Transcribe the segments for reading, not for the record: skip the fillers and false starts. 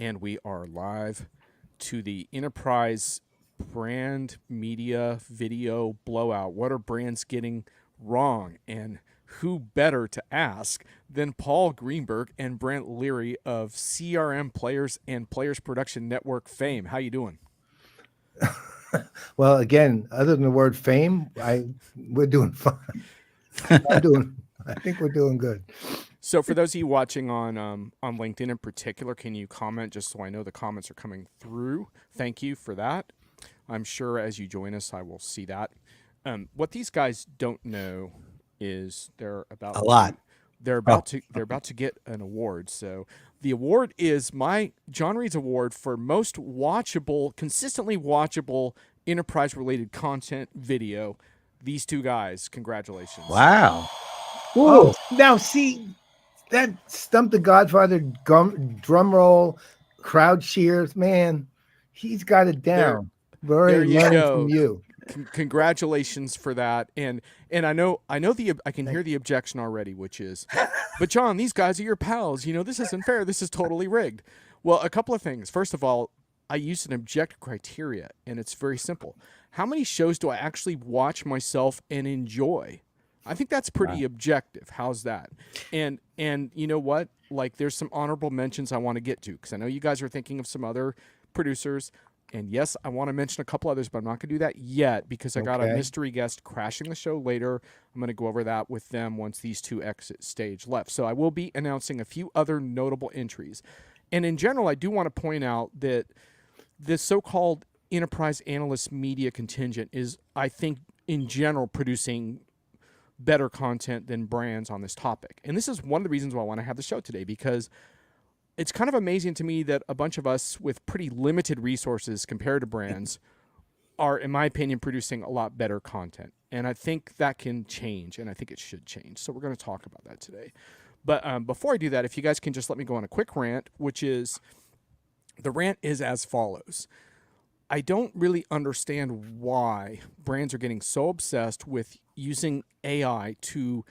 And we are live to the Enterprise Brand Media Video Blowout. What are brands getting wrong? And who better to ask than Paul Greenberg and Brent Leary of CRM Playaz and Playaz Production Network fame? How you doing? Well, again, other than the word fame, we're doing fine. I think we're doing good. So for those of you watching on LinkedIn in particular, can you comment just so I know the comments are coming through? Thank you for that. I'm sure as you join us, I will see that. What these guys don't know is they're about they're about to get an award. So the award is my John Reed's award for most watchable, consistently watchable enterprise related content video. These two guys, congratulations. Wow. Oh, now see, that Stump the Godfather drum roll, crowd cheers, man. He's got it down. There you go. From you. Congratulations for that. And I know I can hear the objection already, which is, but John, these guys are your pals. You know, this isn't fair. This is totally rigged. Well, a couple of things. First of all, I used an objective criteria, and it's very simple. How many shows do I actually watch myself and enjoy? I think that's pretty objective. How's that? And you know what? Like, there's some honorable mentions I want to get to, because I know you guys are thinking of some other producers. And yes, I want to mention a couple others, but I'm not going to do that yet because I got a mystery guest crashing the show later. I'm going to go over that with them once these two exit stage left. So I will be announcing a few other notable entries. And in general, I do want to point out that this so-called enterprise analyst media contingent is, I think, in general, producing better content than brands on this topic. And this is one of the reasons why I want to have the show today, because it's kind of amazing to me that a bunch of us with pretty limited resources compared to brands are, in my opinion, producing a lot better content. And I think that can change, and I think it should change. So we're going to talk about that today. But before I do that, if you guys can just let me go on a quick rant, which is, the rant is as follows. I don't really understand why brands are getting so obsessed with using AI to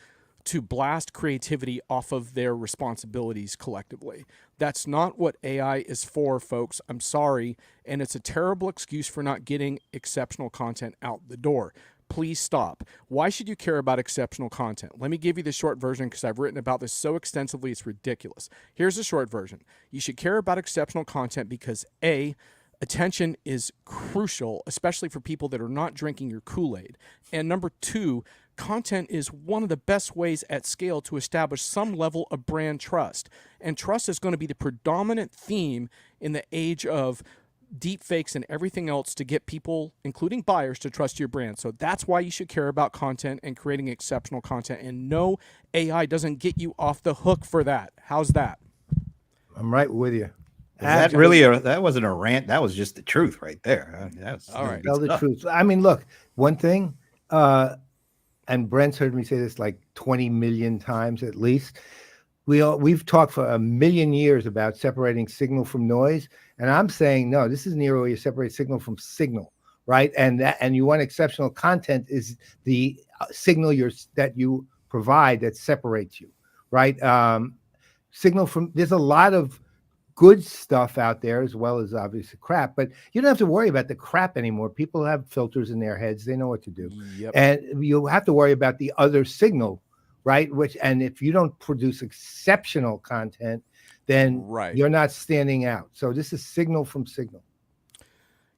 blast creativity off of their responsibilities collectively. That's not what AI is for, folks. I'm sorry. And it's a terrible excuse for not getting exceptional content out the door. Please stop. Why should you care about exceptional content? Let me give you the short version because I've written about this so extensively, it's ridiculous. Here's the short version. You should care about exceptional content because A, attention is crucial, especially for people that are not drinking your Kool-Aid. And number two, content is one of the best ways at scale to establish some level of brand trust. And trust is going to be the predominant theme in the age of deep fakes and everything else to get people, including buyers, to trust your brand. So that's why you should care about content and creating exceptional content. And no, AI doesn't get you off the hook for that. How's that? I'm right with you. That wasn't a rant. That was just the truth right there. That's all right. Tell the truth. I mean, look, one thing, and Brent's heard me say this like 20 million times at least. We've talked for a million years about separating signal from noise, and I'm saying no. This is an era where you separate signal from signal, right? And you want exceptional content is the signal that you provide that separates you, right? Signal from there's a lot of good stuff out there as well as obviously crap, but you don't have to worry about the crap anymore. People have filters in their heads. They know what to do. Yep. And you have to worry about the other signal, right? And if you don't produce exceptional content, then you're not standing out. So this is signal from signal.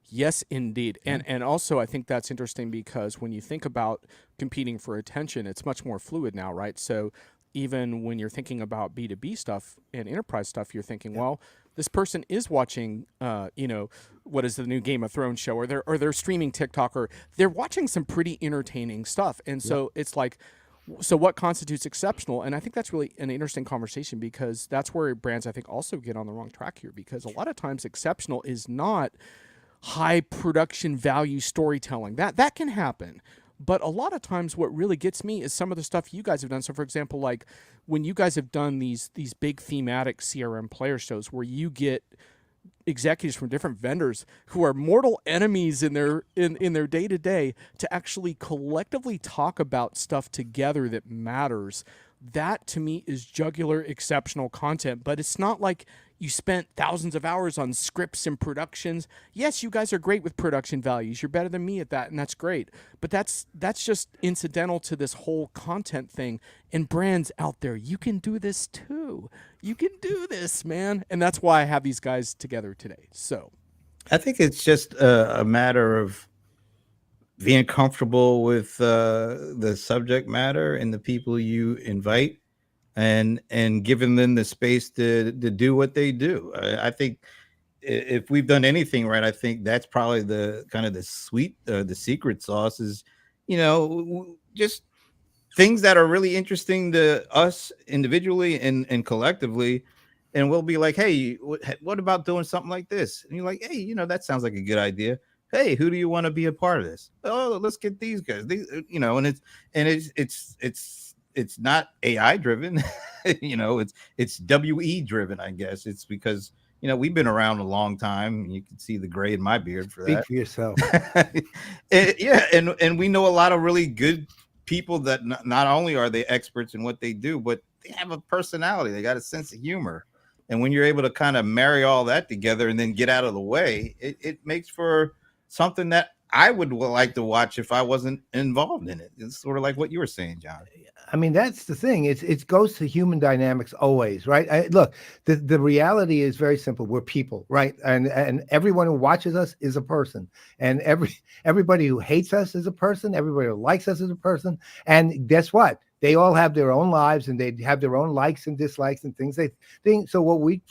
Yes, indeed. And also I think that's interesting because when you think about competing for attention, it's much more fluid now, right? So even when you're thinking about B2B stuff and enterprise stuff, you're thinking, well, this person is watching, what is the new Game of Thrones show, or they're streaming TikTok, or they're watching some pretty entertaining stuff. And so it's like, so what constitutes exceptional? And I think that's really an interesting conversation because that's where brands, I think, also get on the wrong track here, because a lot of times exceptional is not high production value storytelling. That can happen. But a lot of times what really gets me is some of the stuff you guys have done. So, for example, like when you guys have done these big thematic CRM player shows where you get executives from different vendors who are mortal enemies in their day-to-day to actually collectively talk about stuff together that matters. that to me is jugular exceptional content. But it's not like you spent thousands of hours on scripts and productions. Yes, you guys are great with production values. You're better than me at that, and that's great. But that's just incidental to this whole content thing. And brands out there, you can do this too. You can do this, man. And that's why I have these guys together today. So I think it's just a matter of being comfortable with the subject matter and the people you invite, and giving them the space to do what they do. I think if we've done anything right, I think that's probably the kind of the secret sauce is, just things that are really interesting to us individually and collectively. And we'll be like, hey, what about doing something like this? And you're like, hey, that sounds like a good idea. Hey, who do you want to be a part of this? Oh, let's get these guys. It's not AI driven, it's WE driven, I guess. It's because we've been around a long time. You can see the gray in my beard for Speak that. for yourself. And we know a lot of really good people that not only are they experts in what they do, but they have a personality. They got a sense of humor. And when you're able to kind of marry all that together and then get out of the way, it makes for something that I would like to watch if I wasn't involved in it. It's sort of like what you were saying, John. I mean, that's the thing. It goes to human dynamics always, right? Look, the reality is very simple. We're people, right? And everyone who watches us is a person, and everybody who hates us is a person. Everybody who likes us is a person. And guess what? They all have their own lives, and they have their own likes and dislikes and things they think. So what we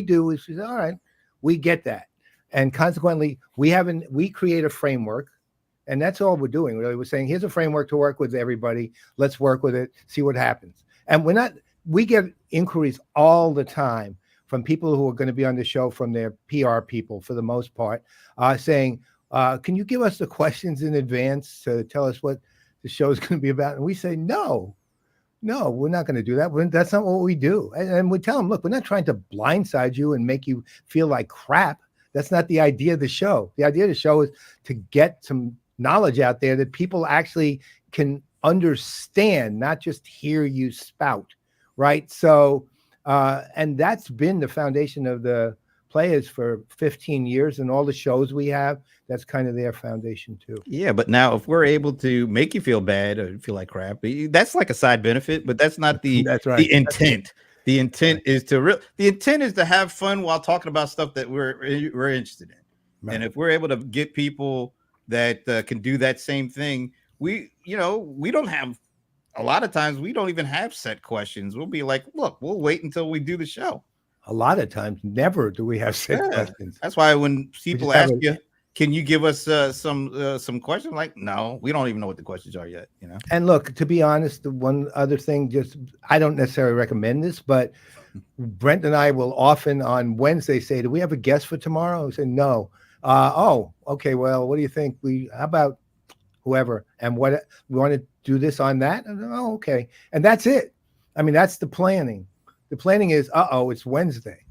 do is we say, all right, we get that, and consequently, we create a framework. And that's all we're doing, really. We're saying, here's a framework to work with everybody. Let's work with it, see what happens. And we get inquiries all the time from people who are going to be on the show, from their PR people, for the most part, saying, can you give us the questions in advance to tell us what the show is going to be about? And we say, no, we're not going to do that. That's not what we do. And we tell them, look, we're not trying to blindside you and make you feel like crap. That's not the idea of the show. The idea of the show is to get some knowledge out there that people actually can understand, not just hear you spout, right? So, and that's been the foundation of the Playaz for 15 years, and all the shows we have, that's kind of their foundation too. Yeah, but now if we're able to make you feel bad or feel like crap, that's like a side benefit, but that's not That's right. the intent. The intent is to have fun while talking about stuff that we're interested in. Right. And if we're able to get people that can do that same thing, we don't have, a lot of times we don't even have set questions. We'll be like, look, we'll wait until we do the show. A lot of times, never do we have set questions. That's why when people ask you, can you give us some questions? Like, no, we don't even know what the questions are yet. And look, to be honest, the one other thing, I don't necessarily recommend this, but Brent and I will often on Wednesday say, do we have a guest for tomorrow? We say, no. Oh, okay. Well, what do you think? How about whoever? And what we want to do this on that? And, oh, okay. And that's it. I mean, that's the planning. The planning is, it's Wednesday.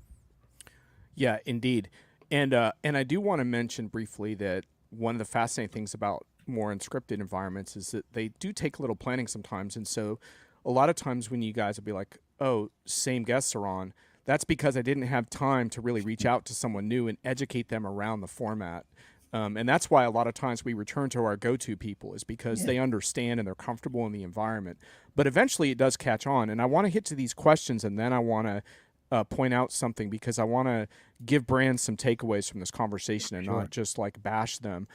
Yeah, indeed. And I do want to mention briefly that one of the fascinating things about more unscripted environments is that they do take a little planning sometimes. And so a lot of times when you guys will be like, oh, same guests are on, that's because I didn't have time to really reach out to someone new and educate them around the format. And that's why a lot of times we return to our go-to people, is because they understand and they're comfortable in the environment. But eventually it does catch on. And I want to hit to these questions, and then I want to point out something, because I want to give brands some takeaways from this conversation and not just like bash them.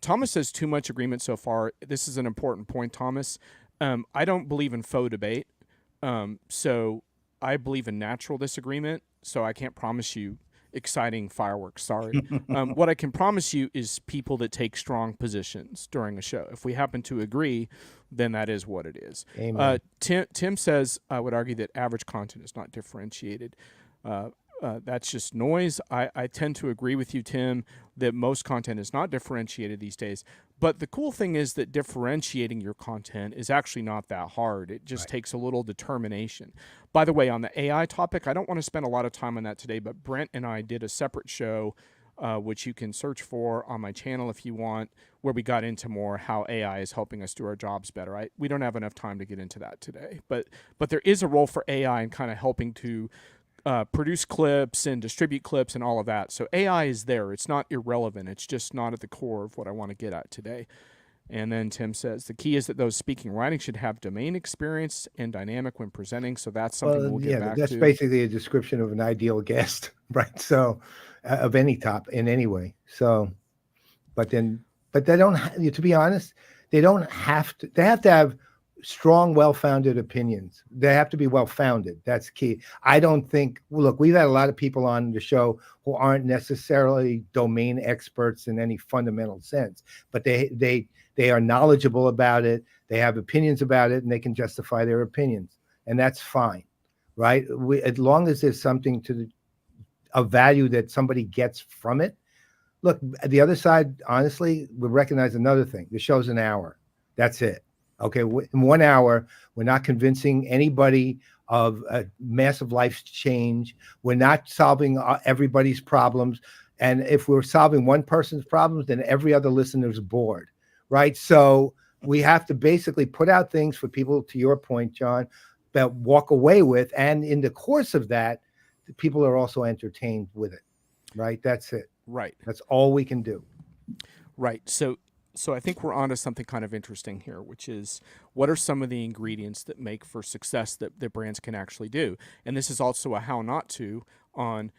Thomas says too much agreement so far. This is an important point, Thomas. I don't believe in faux debate. So I believe in natural disagreement, so I can't promise you exciting fireworks. Sorry. What I can promise you is people that take strong positions during a show. If we happen to agree, then that is what it is. Tim says, I would argue that average content is not differentiated. That's just noise. I tend to agree with you, Tim, that most content is not differentiated these days. But the cool thing is that differentiating your content is actually not that hard. It just takes a little determination. By the way, on the AI topic, I don't want to spend a lot of time on that today, but Brent and I did a separate show which you can search for on my channel if you want, where we got into more how AI is helping us do our jobs better. We don't have enough time to get into that today, but there is a role for AI in kind of helping to produce clips and distribute clips and all of that. So AI is there. It's not irrelevant. It's just not at the core of what I want to get at today. And then Tim says, the key is that those speaking and writing should have domain experience and dynamic when presenting. So that's something we'll get back that's to. basically a description of an ideal guest, right? So of any top in any way. So, but they don't, to be honest, they don't have to, they have to have strong, well-founded opinions. They have to be well-founded. That's key. I don't think, look, we've had a lot of people on the show who aren't necessarily domain experts in any fundamental sense, but they are knowledgeable about it. They have opinions about it, and they can justify their opinions, and that's fine, right? As long as there's something a value that somebody gets from it. Look, the other side, honestly, we recognize another thing. The show's an hour. That's it. Okay, in 1 hour, we're not convincing anybody of a massive life change. We're not solving everybody's problems. And if we're solving one person's problems, then every other listener's bored, right? So we have to basically put out things for people, to your point, John, that walk away with. And in the course of that, the people are also entertained with it, right? That's it. Right. That's all we can do. Right. So I think we're onto something kind of interesting here, which is what are some of the ingredients that make for success that brands can actually do? And this is also a how not to on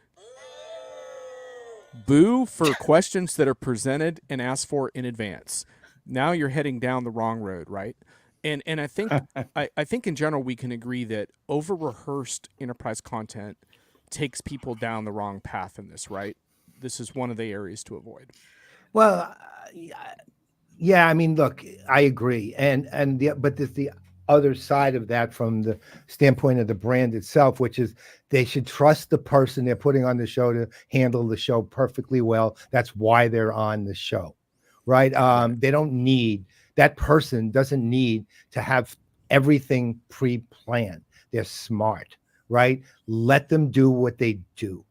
boo for questions that are presented and asked for in advance. Now you're heading down the wrong road, right? And I think I think in general we can agree that over rehearsed enterprise content takes people down the wrong path in this, right? This is one of the areas to avoid. Well, yeah, I mean, look, I agree, but there's the other side of that from the standpoint of the brand itself, which is they should trust the person they're putting on the show to handle the show perfectly well. That's why they're on the show, right? They don't need, that person doesn't need to have everything pre-planned. They're smart, right? Let them do what they do.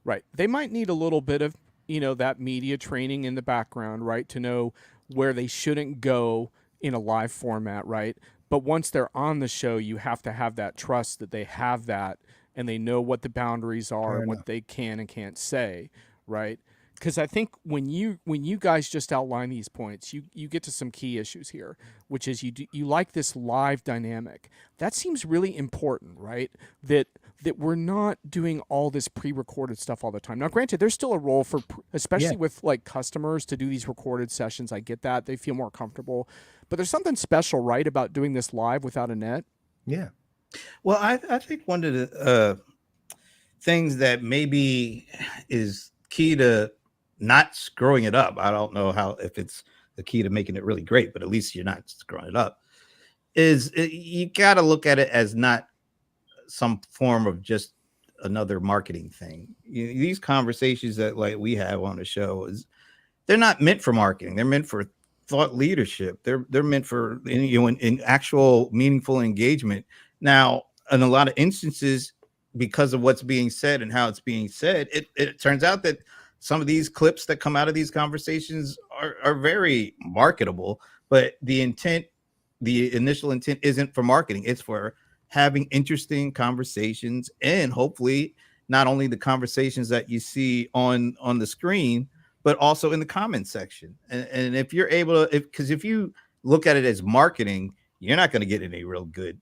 Right. They might need a little bit of, that media training in the background, right? To know where they shouldn't go in a live format, right? But once they're on the show, you have to have that trust that they have that and they know what the boundaries are and what they can and can't say, right? Because I think when you guys just outline these points, you get to some key issues here, which is you like this live dynamic. That seems really important, right? That we're not doing all this pre-recorded stuff all the time. Now, granted, there's still a role for, especially with like customers, to do these recorded sessions. I get that. They feel more comfortable. But there's something special, right, about doing this live without a net? Yeah. Well, I think one of the things that maybe is key to not screwing it up, I don't know if it's the key to making it really great, but at least you're not screwing it up, is you got to look at it as not some form of just another marketing thing. These conversations that like we have on the show they're not meant for marketing. They're meant for thought leadership. They're meant for in actual meaningful engagement. Now, in a lot of instances, because of what's being said and how it's being said, it turns out that some of these clips that come out of these conversations are very marketable, but the initial intent isn't for marketing. It's for having interesting conversations, and hopefully not only the conversations that you see on the screen, but also in the comment section. And if you're able to, because if you look at it as marketing, you're not going to get any real good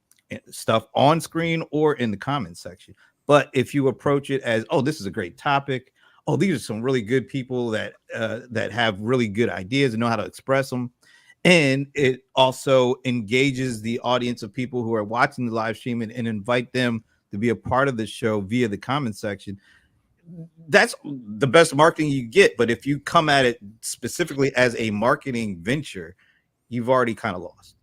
stuff on screen or in the comment section. But if you approach it as, oh, this is a great topic. Oh, these are some really good people that have really good ideas and know how to express them. And it also engages the audience of people who are watching the live stream and invite them to be a part of the show via the comment section. That's the best marketing you get. But if you come at it specifically as a marketing venture, you've already kind of lost.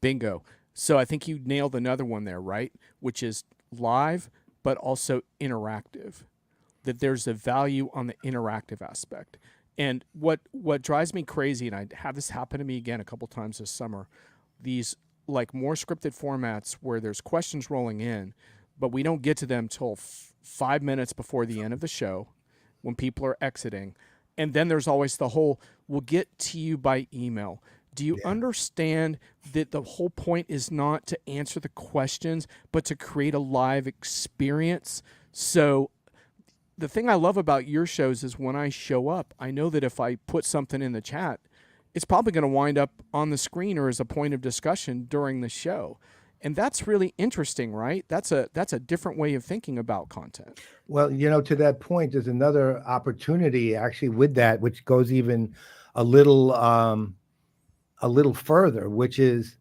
Bingo. So I think you nailed another one there, right? Which is live, but also interactive. That there's a value on the interactive aspect. And what drives me crazy, and I had this happen to me again a couple times this summer, these like more scripted formats where there's questions rolling in, but we don't get to them till 5 minutes before the end of the show. when people are exiting. And then there's always the whole, we'll get to you by email. Do you understand that the whole point is not to answer the questions, but to create a live experience? So the thing I love about your shows is when I show up, I know that if I put something in the chat, it's probably going to wind up on the screen or as a point of discussion during the show. And that's really interesting, right? That's a different way of thinking about content. Well, to that point, there's another opportunity actually with that, which goes even a little further, which is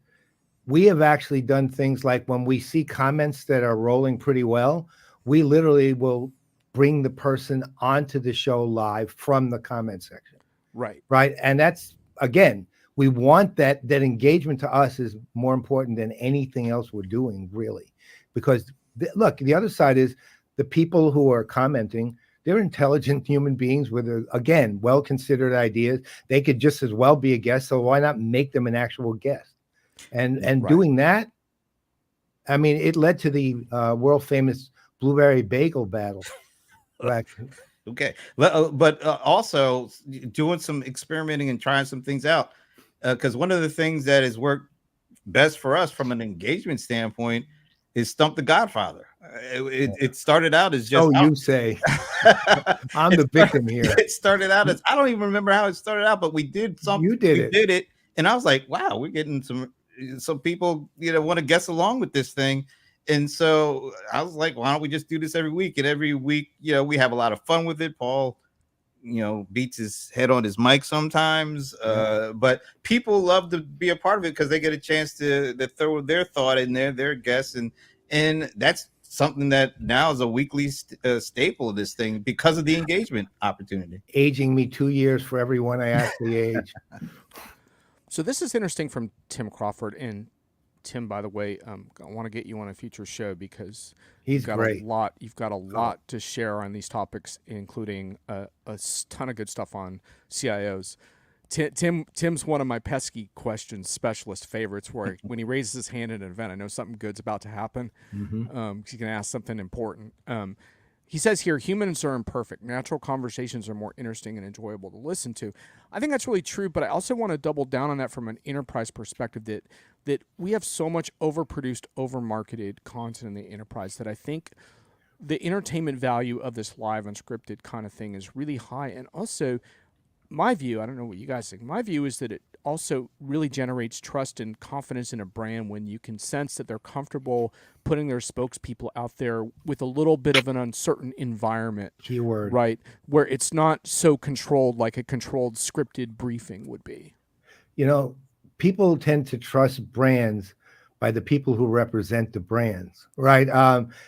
we have actually done things like when we see comments that are rolling pretty well, we literally will bring the person onto the show live from the comment section. Right. Right. And that's, again, we want that engagement to us is more important than anything else we're doing, really. Because look, the other side is the people who are commenting, they're intelligent human beings with, again, well-considered ideas. They could just as well be a guest. So why not make them an actual guest? And Right. doing that, I mean, it led to the world famous blueberry bagel battle. Okay. But also doing some experimenting and trying some things out. Because one of the things that has worked best for us from an engagement standpoint is Stump the Godfather. It started out as just, you say. I'm the victim here. It started out as, I don't even remember how it started out, but we did something. You did it. Did it. And I was like, wow, we're getting some people, want to guess along with this thing. And so I was like, why don't we just do this every week? And every week, we have a lot of fun with it. Paul, beats his head on his mic sometimes. But people love to be a part of it because they get a chance to throw their thought in there, their guests. And that's something that now is a weekly staple of this thing because of the engagement opportunity. Aging me 2 years for everyone I actually age. So this is interesting from Tim Crawford. And Tim, by the way, I want to get you on a future show because he's great. You've got a lot to share on these topics, including a ton of good stuff on CIOs. Tim's one of my pesky questions specialist favorites, where when he raises his hand at an event, I know something good's about to happen. Mm-hmm. He's going to ask something important. He says here, humans are imperfect. Natural conversations are more interesting and enjoyable to listen to. I think that's really true, but I also want to double down on that from an enterprise perspective, that we have so much overproduced, overmarketed content in the enterprise that I think the entertainment value of this live unscripted kind of thing is really high. And also, my view, I don't know what you guys think, my view is that it also really generates trust and confidence in a brand when you can sense that they're comfortable putting their spokespeople out there with a little bit of an uncertain environment. Keyword. Right, where it's not so controlled like a controlled scripted briefing would be. People tend to trust brands by the people who represent the brands, right?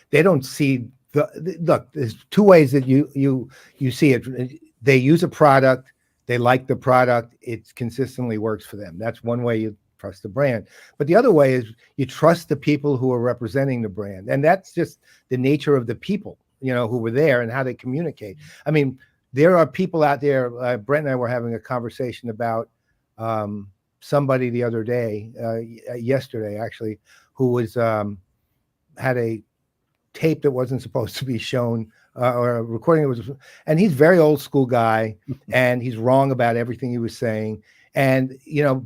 They don't see look, there's two ways that you see it. They use a product. They like the product. It consistently works for them. That's one way you trust the brand. But the other way is you trust the people who are representing the brand. And that's just the nature of the people, who were there and how they communicate. I mean, there are people out there, Brent and I were having a conversation about somebody the other day, yesterday actually, who was had a tape that wasn't supposed to be shown, or a recording that was, and he's a very old school guy, and he's wrong about everything he was saying. And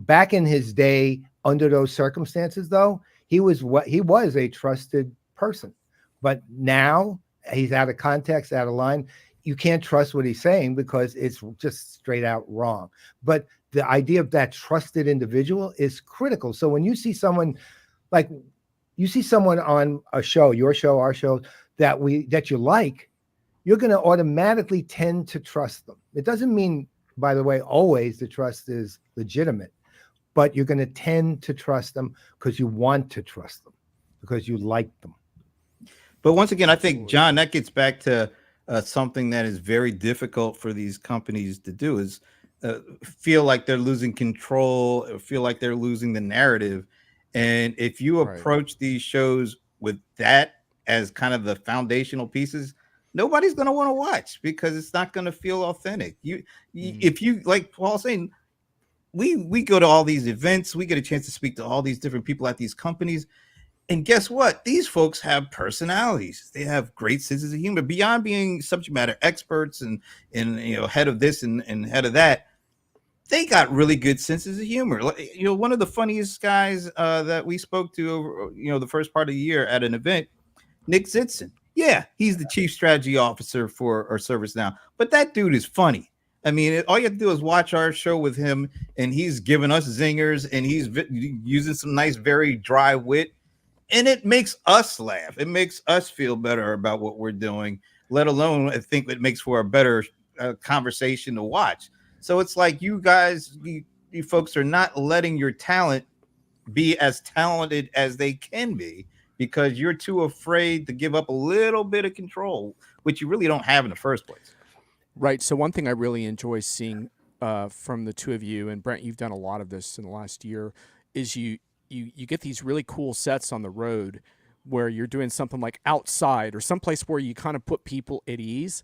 back in his day, under those circumstances, though, he was a trusted person. But now he's out of context, out of line. You can't trust what he's saying because it's just straight out wrong. But the idea of that trusted individual is critical. So when you see someone on a show, your show, our show, that you like, you're going to automatically tend to trust them. It doesn't mean, by the way, always the trust is legitimate, but you're going to tend to trust them because you want to trust them, because you like them. But once again, I think, John, that gets back to something that is very difficult for these companies to do, is feel like they're losing control, or feel like they're losing the narrative. And if you approach these shows with that as kind of the foundational pieces, nobody's going to want to watch because it's not going to feel authentic. If you, like Paul saying, we go to all these events, we get a chance to speak to all these different people at these companies, And guess what? These folks have personalities. They have great senses of humor. Beyond being subject matter experts and head of this and head of that, they got really good senses of humor. One of the funniest guys that we spoke to over the first part of the year at an event, Nick Zitzen. Yeah, he's the chief strategy officer for our service now. But that dude is funny. I mean, all you have to do is watch our show with him, and he's giving us zingers, and he's using some nice, very dry wit, and it makes us laugh. It makes us feel better about what we're doing. Let alone, I think it makes for a better conversation to watch. So it's like you guys, you folks are not letting your talent be as talented as they can be because you're too afraid to give up a little bit of control, which you really don't have in the first place. Right. So one thing I really enjoy seeing from the two of you, and Brent, you've done a lot of this in the last year, is you get these really cool sets on the road where you're doing something like outside or someplace where you kind of put people at ease,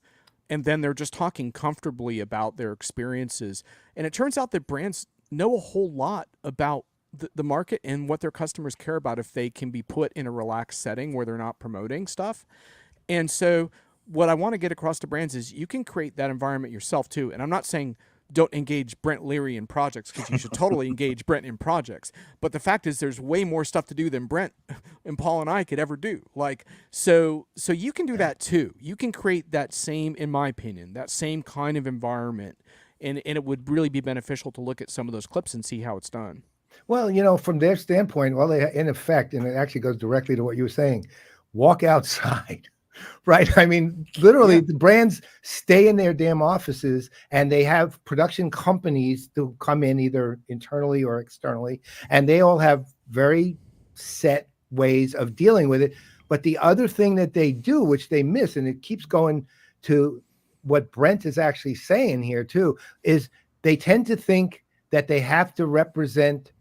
and then they're just talking comfortably about their experiences. And it turns out that brands know a whole lot about the market and what their customers care about if they can be put in a relaxed setting where they're not promoting stuff. And so what I want to get across to brands is you can create that environment yourself too. And I'm not saying don't engage Brent Leary in projects, because you should totally engage Brent in projects. But the fact is there's way more stuff to do than Brent and Paul and I could ever do. So you can do that too. You can create that same, in my opinion, that same kind of environment. And it would really be beneficial to look at some of those clips and see how it's done. Well, from their standpoint, they in effect, and it actually goes directly to what you were saying, walk outside. Right. I mean, literally, the brands stay in their damn offices and they have production companies to come in either internally or externally. And they all have very set ways of dealing with it. But the other thing that they do, which they miss, and it keeps going to what Brent is actually saying here, too, is they tend to think that they have to represent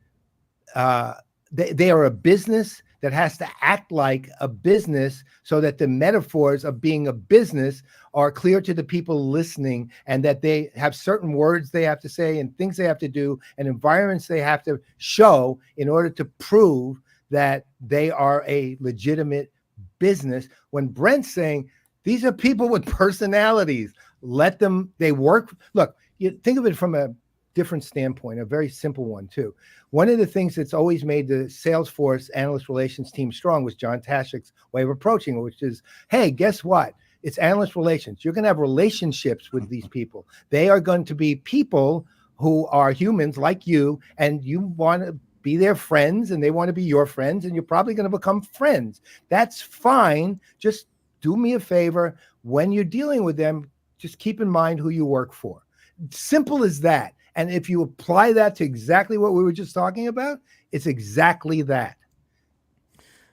they are a business that has to act like a business so that the metaphors of being a business are clear to the people listening, and that they have certain words they have to say and things they have to do and environments they have to show in order to prove that they are a legitimate business. When Brent's saying these are people with personalities, let them, they work. Look, you think of it from a different standpoint, a very simple one too. One of the things that's always made the Salesforce analyst relations team strong was John Tashik's way of approaching it, which is, hey, guess what? It's analyst relations. You're going to have relationships with these people. They are going to be people who are humans like you, and you want to be their friends, and they want to be your friends, and you're probably going to become friends. That's fine. Just do me a favor. When you're dealing with them, just keep in mind who you work for. Simple as that. And if you apply that to exactly what we were just talking about, it's exactly that.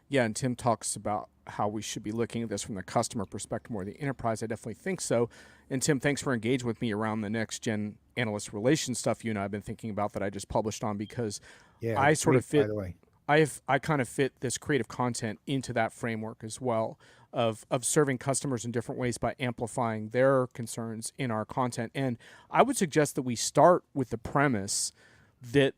Yeah, and Tim talks about how we should be looking at this from the customer perspective more the enterprise. I definitely think so. And Tim, thanks for engaging with me around the next gen analyst relations stuff you and I have been thinking about that I just published on, because I sort of fit, by the way. I kind of fit this creative content into that framework as well of serving customers in different ways by amplifying their concerns in our content. And I would suggest that we start with the premise that,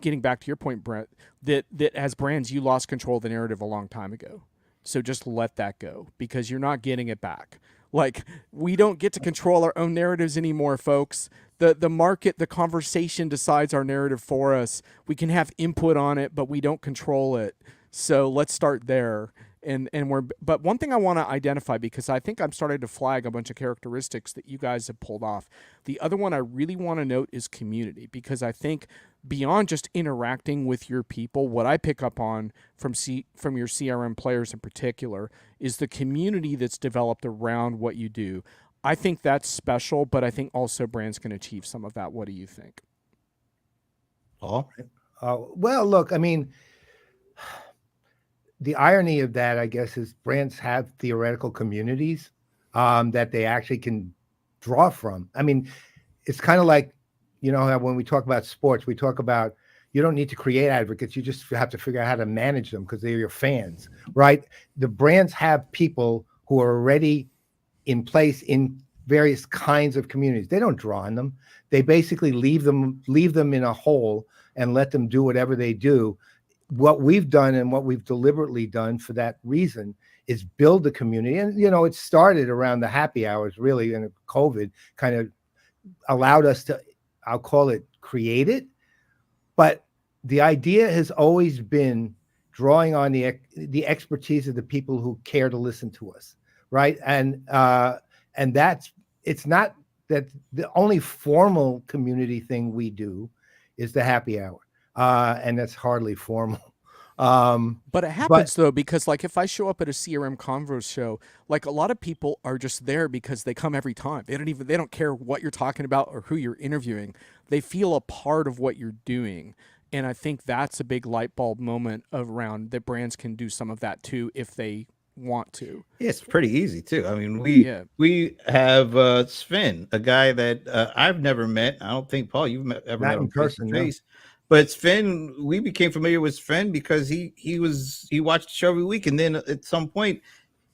getting back to your point, Brent, that as brands, you lost control of the narrative a long time ago. So just let that go, because you're not getting it back. Like, we don't get to control our own narratives anymore, folks. The market, the conversation decides our narrative for us. We can have input on it, but we don't control it. So let's start there. But one thing I want to identify, because I think I'm starting to flag a bunch of characteristics that you guys have pulled off. The other one I really want to note is community, because I think beyond just interacting with your people, what I pick up on from your CRM players in particular is the community that's developed around what you do. I think that's special, but I think also brands can achieve some of that. What do you think? Paul? Well, look, I mean, the irony of that, I guess, is brands have theoretical communities that they actually can draw from. I mean, it's kind of like, when we talk about sports, we talk about you don't need to create advocates. You just have to figure out how to manage them because they're your fans, right? The brands have people who are already in place in various kinds of communities. They don't draw on them. They basically leave them in a hole and let them do whatever they do what we've done and what we've deliberately done for that reason is build the community. And, it started around the happy hours, really, and COVID kind of allowed us to, I'll call it, create it. But the idea has always been drawing on the expertise of the people who care to listen to us, right? And it's not that the only formal community thing we do is the happy hour, and that's hardly formal. But it happens though, because like if I show up at a CRM Converse show, like a lot of people are just there because they come every time. They don't care what you're talking about or who you're interviewing. They feel a part of what you're doing. And I think that's a big light bulb moment around that brands can do some of that too if they want to. Yeah, it's pretty easy too. I mean, we have Sven, a guy that I've never met. I don't think, Paul, you've ever met in him person, face. But Sven, we became familiar with Sven because he watched the show every week, and then at some point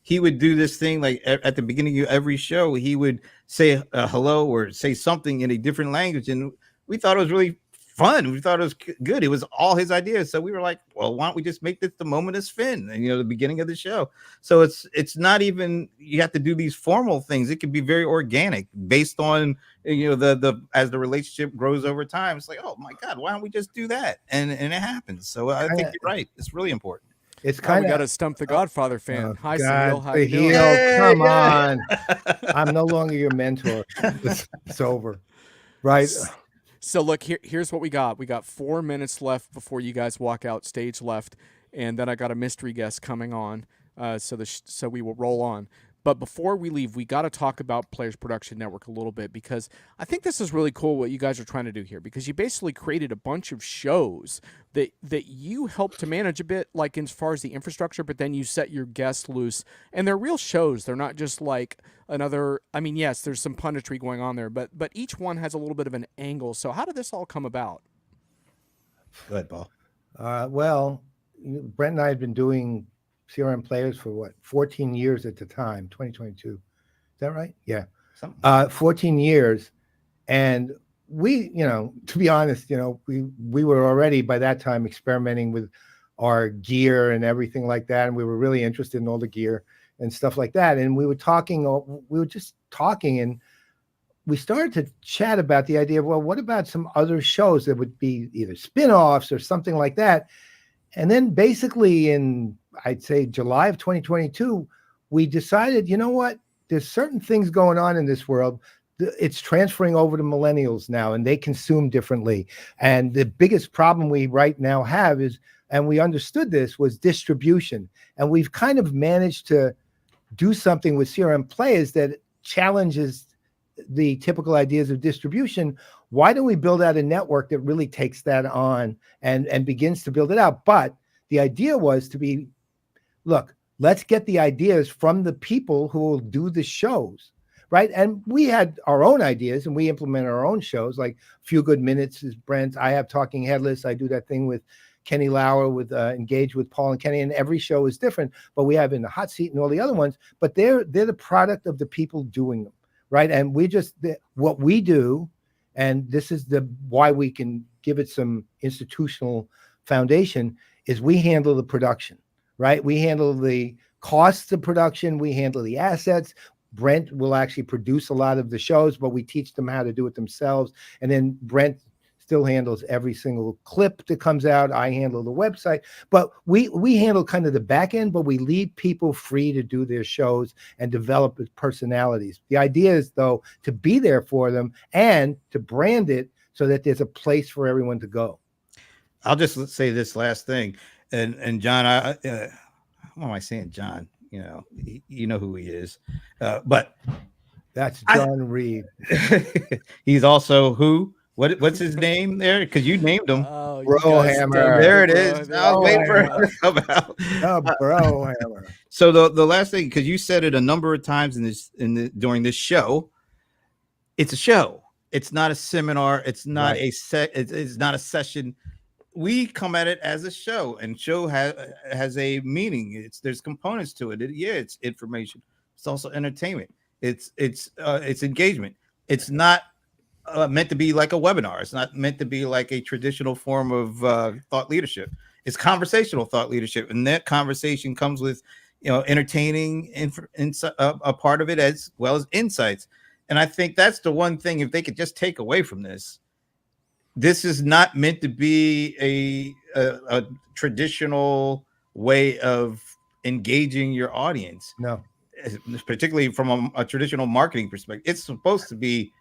he would do this thing like at the beginning of every show he would say hello or say something in a different language, and we thought it was really fun. We thought it was good. It was all his ideas. So we were like, well, why don't we just make this the moment of Sven and the beginning of the show? So it's not even you have to do these formal things. It can be very organic based on the as the relationship grows over time. It's like, oh my God, why don't we just do that? And it happens. So I think you're right. It's really important. It's kind of we got to stump the Godfather fan. Hi, Sahil. How the you doing? heel. Come on. I'm no longer your mentor. It's over. Right. So look, here's what we got. We got 4 minutes left before you guys walk out, stage left, and then I got a mystery guest coming on. So we will roll on. But before we leave, we got to talk about Players Production Network a little bit, because I think this is really cool what you guys are trying to do here, because you basically created a bunch of shows that you help to manage a bit, like as far as the infrastructure, but then you set your guests loose, and they're real shows. They're not just like another. I mean, yes, there's some punditry going on there, but each one has a little bit of an angle. So how did this all come about? Go ahead, Paul. Well, Brent and I had been doing CRM Playaz for 14 years at the time, 2022. Is that right? Yeah. 14 years. And we, to be honest, we were already by that time experimenting with our gear and everything like that. And we were really interested in all the gear and stuff like that. And we were just talking, and we started to chat about the idea of, well, what about some other shows that would be either spin-offs or something like that? And then basically in, I'd say, July of 2022, we decided, you know what? There's certain things going on in this world. It's transferring over to millennials now, and they consume differently. And the biggest problem we right now have is, and we understood this, was distribution. And we've kind of managed to do something with CRM Playaz that challenges the typical ideas of distribution. Why don't we build out a network that really takes that on and begins to build it out? But the idea was to be, look, let's get the ideas from the people who will do the shows, right? And we had our own ideas, and we implement our own shows, like Few Good Minutes is Brent. I have Talking Headless. I do that thing with Kenny Lauer with Engage with Paul and Kenny, and every show is different. But we have In the Hot Seat and all the other ones, but they're the product of the people doing them, right? And we just, what we do, and this is why we can give it some institutional foundation, is we handle the production, right? We handle the costs of production. We handle the assets. Brent will actually produce a lot of the shows, but we teach them how to do it themselves. And then Brent still handles every single clip that comes out. I handle the website, but we handle kind of the back end, but we leave people free to do their shows and develop personalities. The idea is, though, to be there for them and to brand it so that there's a place for everyone to go. I'll just say this last thing, and John, what am I saying, John? You know who he is, but that's John Reed. He's also who? What's his name there? Because you named him. Brohammer. There it is. I was waiting for him to come out. Brohammer. So the last thing, because you said it a number of times during this show, it's a show. It's not a seminar. It's not it's not a session. We come at it as a show, and show has a meaning. There's components to it. It's information. It's also entertainment. It's engagement. It's not meant to be like a webinar. It's not meant to be like a traditional form of thought leadership. It's conversational thought leadership, and that conversation comes with, entertaining a part of it as well as insights. And I think that's the one thing, if they could just take away from this, this is not meant to be a traditional way of engaging your audience. No, Particularly from a traditional marketing perspective. It's supposed to be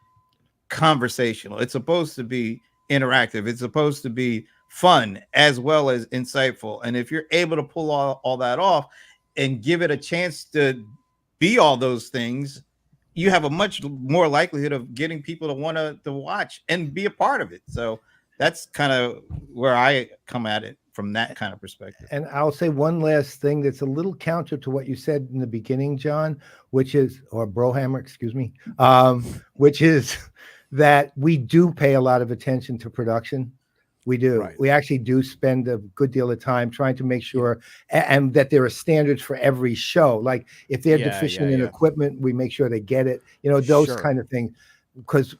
conversational. It's supposed to be interactive. It's supposed to be fun as well as insightful. And if you're able to pull all that off and give it a chance to be all those things, you have a much more likelihood of getting people to want to watch and be a part of it. So that's kind of where I come at it from that kind of perspective. and I'll say one last thing that's a little counter to what you said in the beginning, John, which is, or Brohammer, excuse me, which is that we do pay a lot of attention to production. We do. Right. We actually do spend a good deal of time trying to make sure, and that there are standards for every show. Like if they're deficient in equipment, we make sure they get it. Those kind of things, because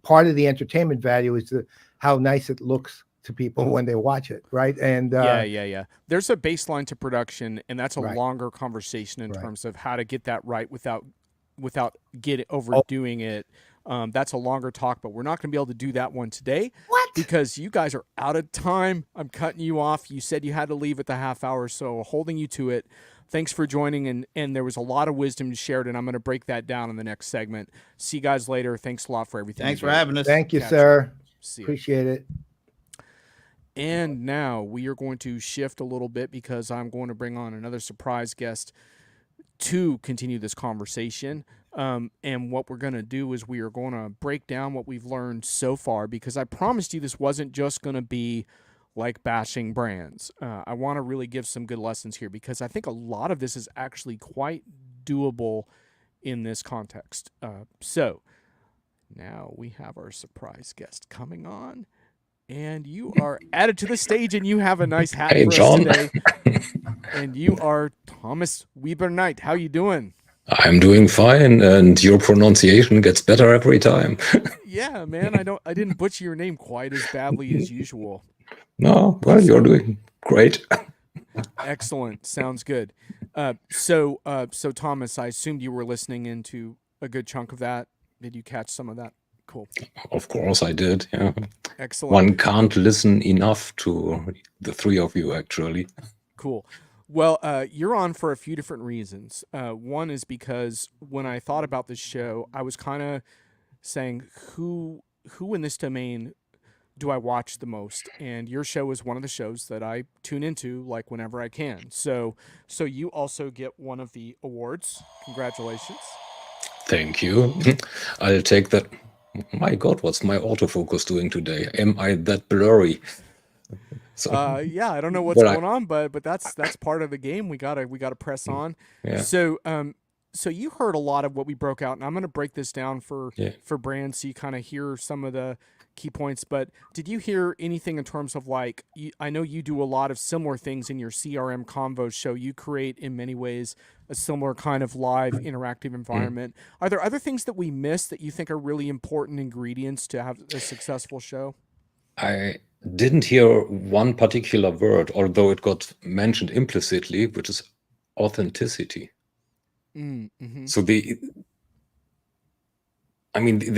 part of the entertainment value is how nice it looks to people when they watch it, right? And yeah. There's a baseline to production, and that's a longer conversation in terms of how to get that right without overdoing it. That's a longer talk, but we're not going to be able to do that one today. What? Because you guys are out of time. I'm cutting you off. You said you had to leave at the half hour, so holding you to it. Thanks for joining, and there was a lot of wisdom shared, and I'm going to break that down in the next segment. See you guys later. Thanks a lot for everything. Thanks for having us. Thank you, sir. See you. Appreciate it. And now we are going to shift a little bit because I'm going to bring on another surprise guest to continue this conversation. And what we're going to do is we are going to break down what we've learned so far, because I promised you this wasn't just going to be like bashing brands. I want to really give some good lessons here, because I think a lot of this is actually quite doable in this context. So now we have our surprise guest coming on. And you are added to the stage, and you have a nice hat for John. us today. And you are Thomas Weber Knight. How you doing? I'm doing fine, and your pronunciation gets better every time. Yeah, man. I didn't butcher your name quite as badly as usual. No, well, you're doing great. Excellent. Sounds good. So Thomas, I assumed you were listening into a good chunk of that. Did you catch some of that? Cool. Of course I did, yeah. Excellent. One can't listen enough to the three of you, actually. Cool. Well, you're on for a few different reasons. One is because when I thought about this show, I was kind of saying, who in this domain do I watch the most? And your show is one of the shows that I tune into, like, whenever I can. So you also get one of the awards. Congratulations. Thank you. I'll take that. My God, what's my autofocus doing today? Am I that blurry? So, yeah, I don't know what's going on, but that's part of the game. We gotta press on. Yeah. So you heard a lot of what we broke out, and I'm gonna break this down for brands, so you kind of hear some of the key points. But did you hear anything in terms of, like, I know you do a lot of similar things in your CRM Convo show. You create, in many ways, a similar kind of live interactive environment. Are there other things that we missed that you think are really important ingredients to have a successful show? I didn't hear one particular word, although it got mentioned implicitly, which is authenticity. Mm-hmm. So the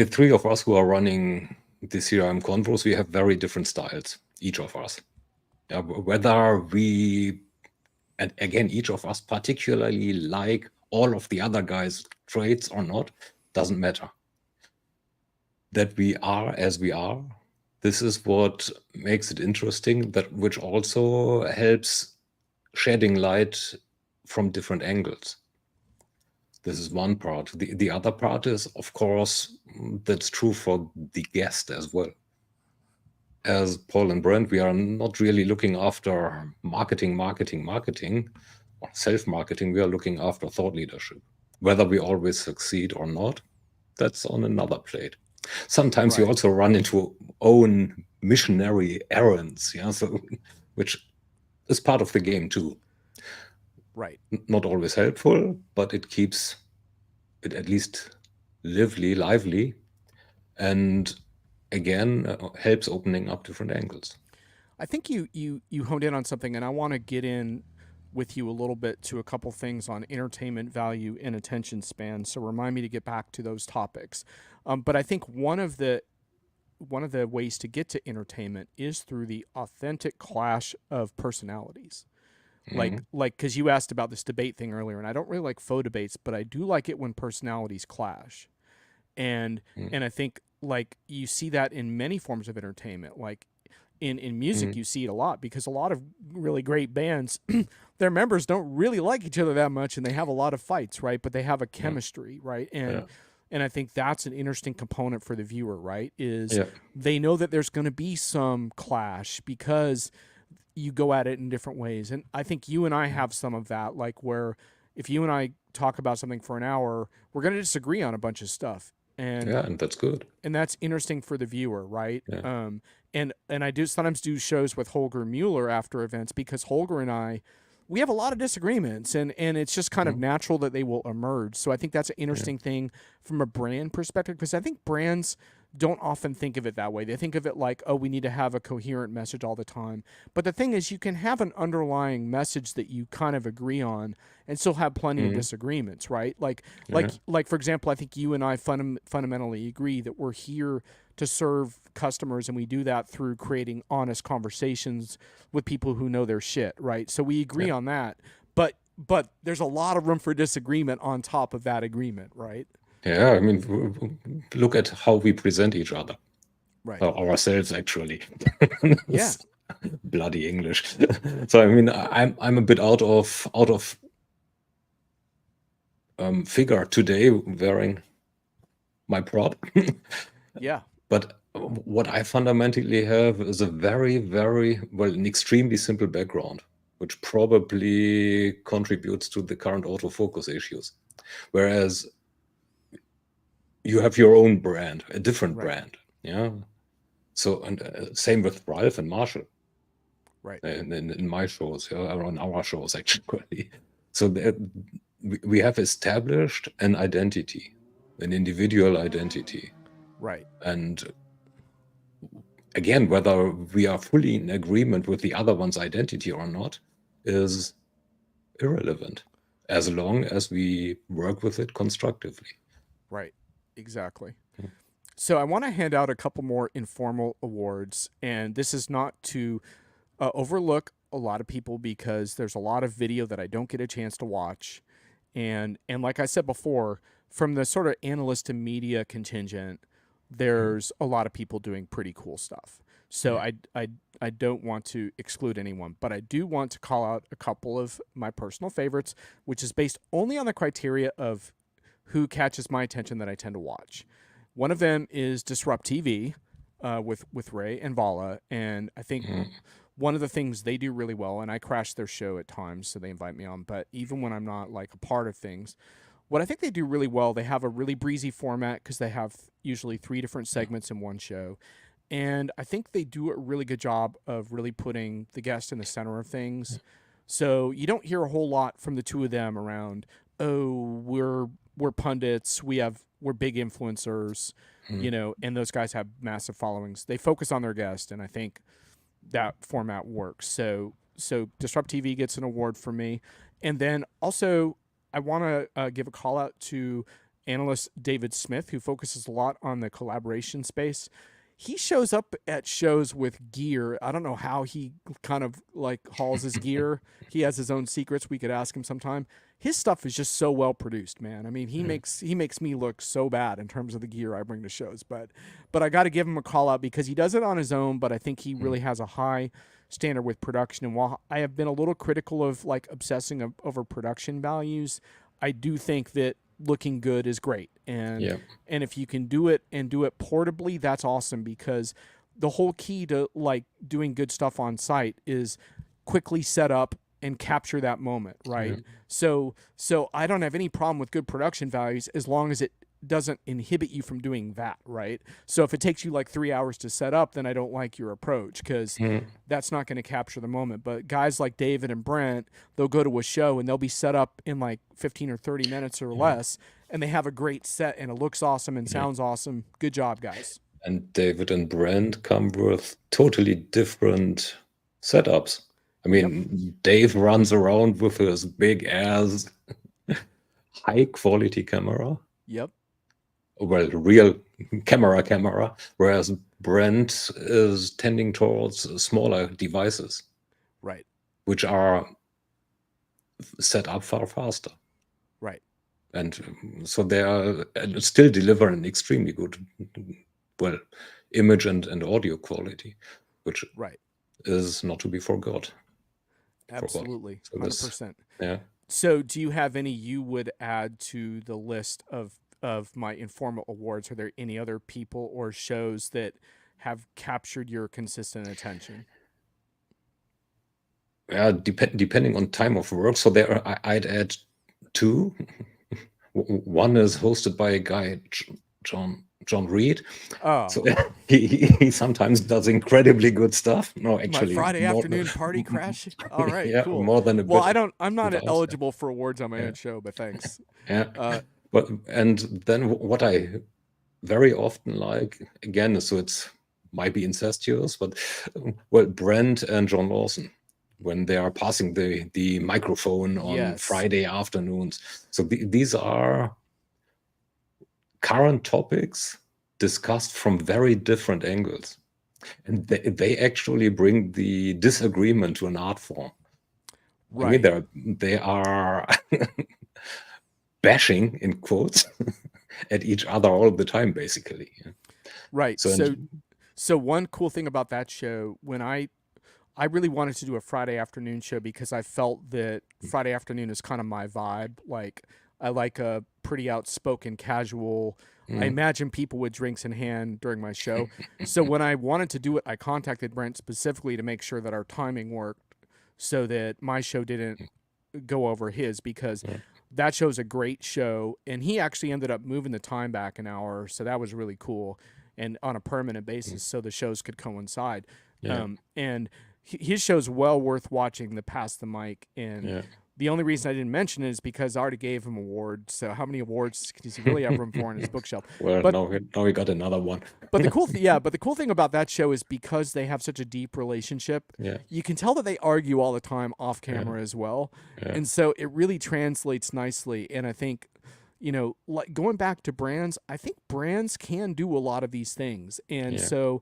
three of us who are running the CRM Convos, we have very different styles, each of us. Whether we, and again, each of us particularly like all of the other guys' traits or not, doesn't matter. That we are as we are. This is what makes it interesting, which also helps shedding light from different angles. This is one part. The other part is, of course, that's true for the guest as well. As Paul and Brent, we are not really looking after marketing, or self-marketing. We are looking after thought leadership. Whether we always succeed or not, that's on another plate. Sometimes you also run into own missionary errands, which is part of the game too. Right. Not always helpful, but it keeps it at least lively, and again helps opening up different angles. I think you honed in on something, and I want to get in with you a little bit to a couple things on entertainment value and attention span. So remind me to get back to those topics. But I think one of the ways to get to entertainment is through the authentic clash of personalities. Mhm. Like because you asked about this debate thing earlier, and I don't really like faux debates, but I do like it when personalities clash. And Mhm. and I think like you see that in many forms of entertainment. Like in music, Mhm. you see it a lot because a lot of really great bands, their members don't really like each other that much, and they have a lot of fights, right? But they have a Yeah. chemistry, right? Yeah. And I think that's an interesting component for the viewer, right? Is Yeah. they know that there's going to be some clash because you go at it in different ways. And I think you and I have some of that, like where if you and I talk about something for an hour, we're going to disagree on a bunch of stuff. Yeah, and that's good. And that's interesting for the viewer, right? Yeah. And I do sometimes do shows with Holger Mueller after events because Holger and I, we have a lot of disagreements, and it's just kind of Mhm. natural that they will emerge. So I think that's an Yeah. interesting thing from a brand perspective, because I think brands don't often think of it that way. They think of it like, oh, we need to have a coherent message all the time. But the thing is, you can have an underlying message that you kind of agree on and still have plenty of Mhm. disagreements, right? Like Yeah. like for example, I think you and I fundamentally agree that we're here to serve customers, and we do that through creating honest conversations with people who know their shit, right? So we agree Yeah. on that. But there's a lot of room for disagreement on top of that agreement, right? Yeah. I mean, look at how we present each other, Right. or ourselves, actually. Yeah. Bloody English. So I mean, I'm a bit out of figure today wearing my prop. Yeah. But what I fundamentally have is a very, very, well, an extremely simple background, which probably contributes to the current autofocus issues. Whereas you have your own brand, a different Right. brand. Yeah. So, and same with Ralph and Marshall Right. in my shows, yeah, or on our shows, actually. So we have established an identity, an individual identity. Right. And again, whether we are fully in agreement with the other one's identity or not is irrelevant, as long as we work with it constructively. Right. Exactly. Hmm. So I want to hand out a couple more informal awards, and this is not to overlook a lot of people because there's a lot of video that I don't get a chance to watch, and like I said before, from the sort of analyst and media contingent, there's a lot of people doing pretty cool stuff. So I don't want to exclude anyone, but I do want to call out a couple of my personal favorites, which is based only on the criteria of who catches my attention that I tend to watch. One of them is Disrupt TV with Ray and Vala, and I think Mhm. one of the things they do really well, and I crash their show at times, so they invite me on, but even when I'm not like a part of things, what I think they do really well, they have a really breezy format because they have usually 3 different segments in one show. And I think they do a really good job of really putting the guest in the center of things. So you don't hear a whole lot from the two of them around, oh, we're pundits, we're big influencers, Mhm. you know, and those guys have massive followings. They focus on their guest, and I think that format works. So Disrupt TV gets an award from me. And then also I want to give a call out to analyst David Smith, who focuses a lot on the collaboration space. He shows up at shows with gear. I don't know how he kind of like hauls his gear. He has his own secrets. We could ask him sometime. His stuff is just so well produced, man. I mean, he makes me look so bad in terms of the gear I bring to shows. But I got to give him a call out because he does it on his own. But I think he really has a high standard with production. And while I have been a little critical of like obsessing over production values, I do think that looking good is great. And Yeah. and if you can do it and do it portably, that's awesome, because the whole key to like doing good stuff on site is quickly set up and capture that moment, right? Yeah. So I don't have any problem with good production values as long as it doesn't inhibit you from doing that, right? So if it takes you like 3 hours to set up, then I don't like your approach, because Mhm. that's not going to capture the moment. But guys like David and Brent, they'll go to a show and they'll be set up in like 15 or 30 minutes or less, and they have a great set and it looks awesome and sounds awesome. Good job, guys. And David and Brent come with totally different setups. I mean, Dave runs around with his big ass high quality camera. Yep. Well, real camera, whereas Brent is tending towards smaller devices, Right. which are set up far faster. Right. And so they are still deliver an extremely good, well, image and audio quality, which Right. is not to be forgot. Absolutely. So 100%. Yeah. So do you have any you would add to the list of my informal awards? Are there any other people or shows that have captured your consistent attention? Yeah, depending on time of work. So there, I'd add two. One is hosted by a guy, John Reed. Oh, So he sometimes does incredibly good stuff. No, my actually, Friday more, afternoon party crash. All right, yeah, cool. more than a Well, bit. I'm not sometimes, eligible for awards on my Yeah. own show, but thanks. Yeah. And then what I very often like, again, so it's might be incestuous, but well, Brent and John Lawson, when they are passing the microphone on Yes. Friday afternoons. So these are current topics discussed from very different angles. And they actually bring the disagreement to an art form. I mean, Right. they are bashing, in quotes, at each other all the time, basically. Right. So, So one cool thing about that show, when I really wanted to do a Friday afternoon show because I felt that Friday afternoon is kind of my vibe. Like I like a pretty outspoken, casual. I imagine people with drinks in hand during my show. So when I wanted to do it, I contacted Brent specifically to make sure that our timing worked so that my show didn't go over his, because that show's a great show. And he actually ended up moving the time back an hour. So that was really cool, and on a permanent basis, so the shows could coincide. Yeah. And his show's well worth watching, the Pass the Mic. And the only reason I didn't mention it is because I already gave him awards. So how many awards does he really have room for on his bookshelf? Well, But- now we got another one. But the cool thing about that show is because they have such a deep relationship, Yeah. you can tell that they argue all the time off camera as well. Yeah. And so it really translates nicely. And I think, like going back to brands, I think brands can do a lot of these things. And so,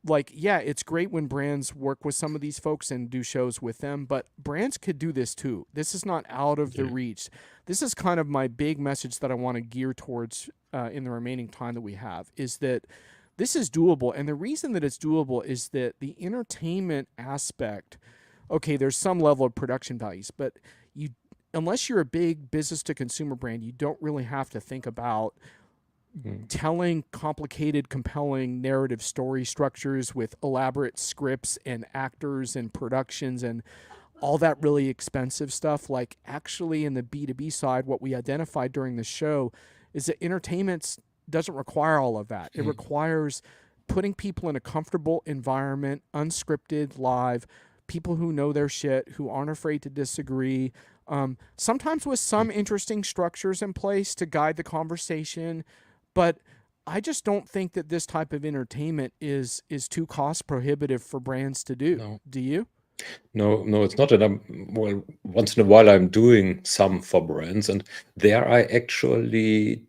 like, yeah, it's great when brands work with some of these folks and do shows with them, but brands could do this too. This is not out of the reach. This is kind of my big message that I want to gear towards in the remaining time that we have, is that this is doable. And the reason that it's doable is that the entertainment aspect, okay, there's some level of production values, but unless you're a big business to consumer brand, you don't really have to think about telling complicated, compelling narrative story structures with elaborate scripts and actors and productions and all that really expensive stuff. Like, actually, in the B2B side, what we identified during the show is that entertainment doesn't require all of that. It requires putting people in a comfortable environment, unscripted, live, people who know their shit, who aren't afraid to disagree, sometimes with some interesting structures in place to guide the conversation. But I just don't think that this type of entertainment is too cost prohibitive for brands to do. No. Do you? No, it's not that well, once in a while I'm doing some for brands, and there I actually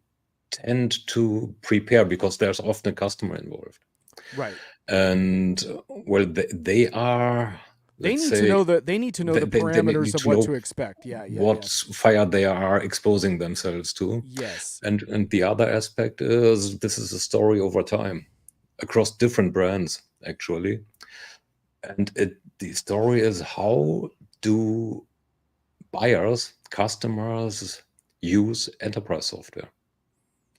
tend to prepare because there's often a customer involved. Right. And well, they are, They let's need say, to know the parameters need of to what know to expect. Yeah. what fire they are exposing themselves to. Yes. And the other aspect is this is a story over time across different brands, actually. And the story is, how do buyers, customers use enterprise software?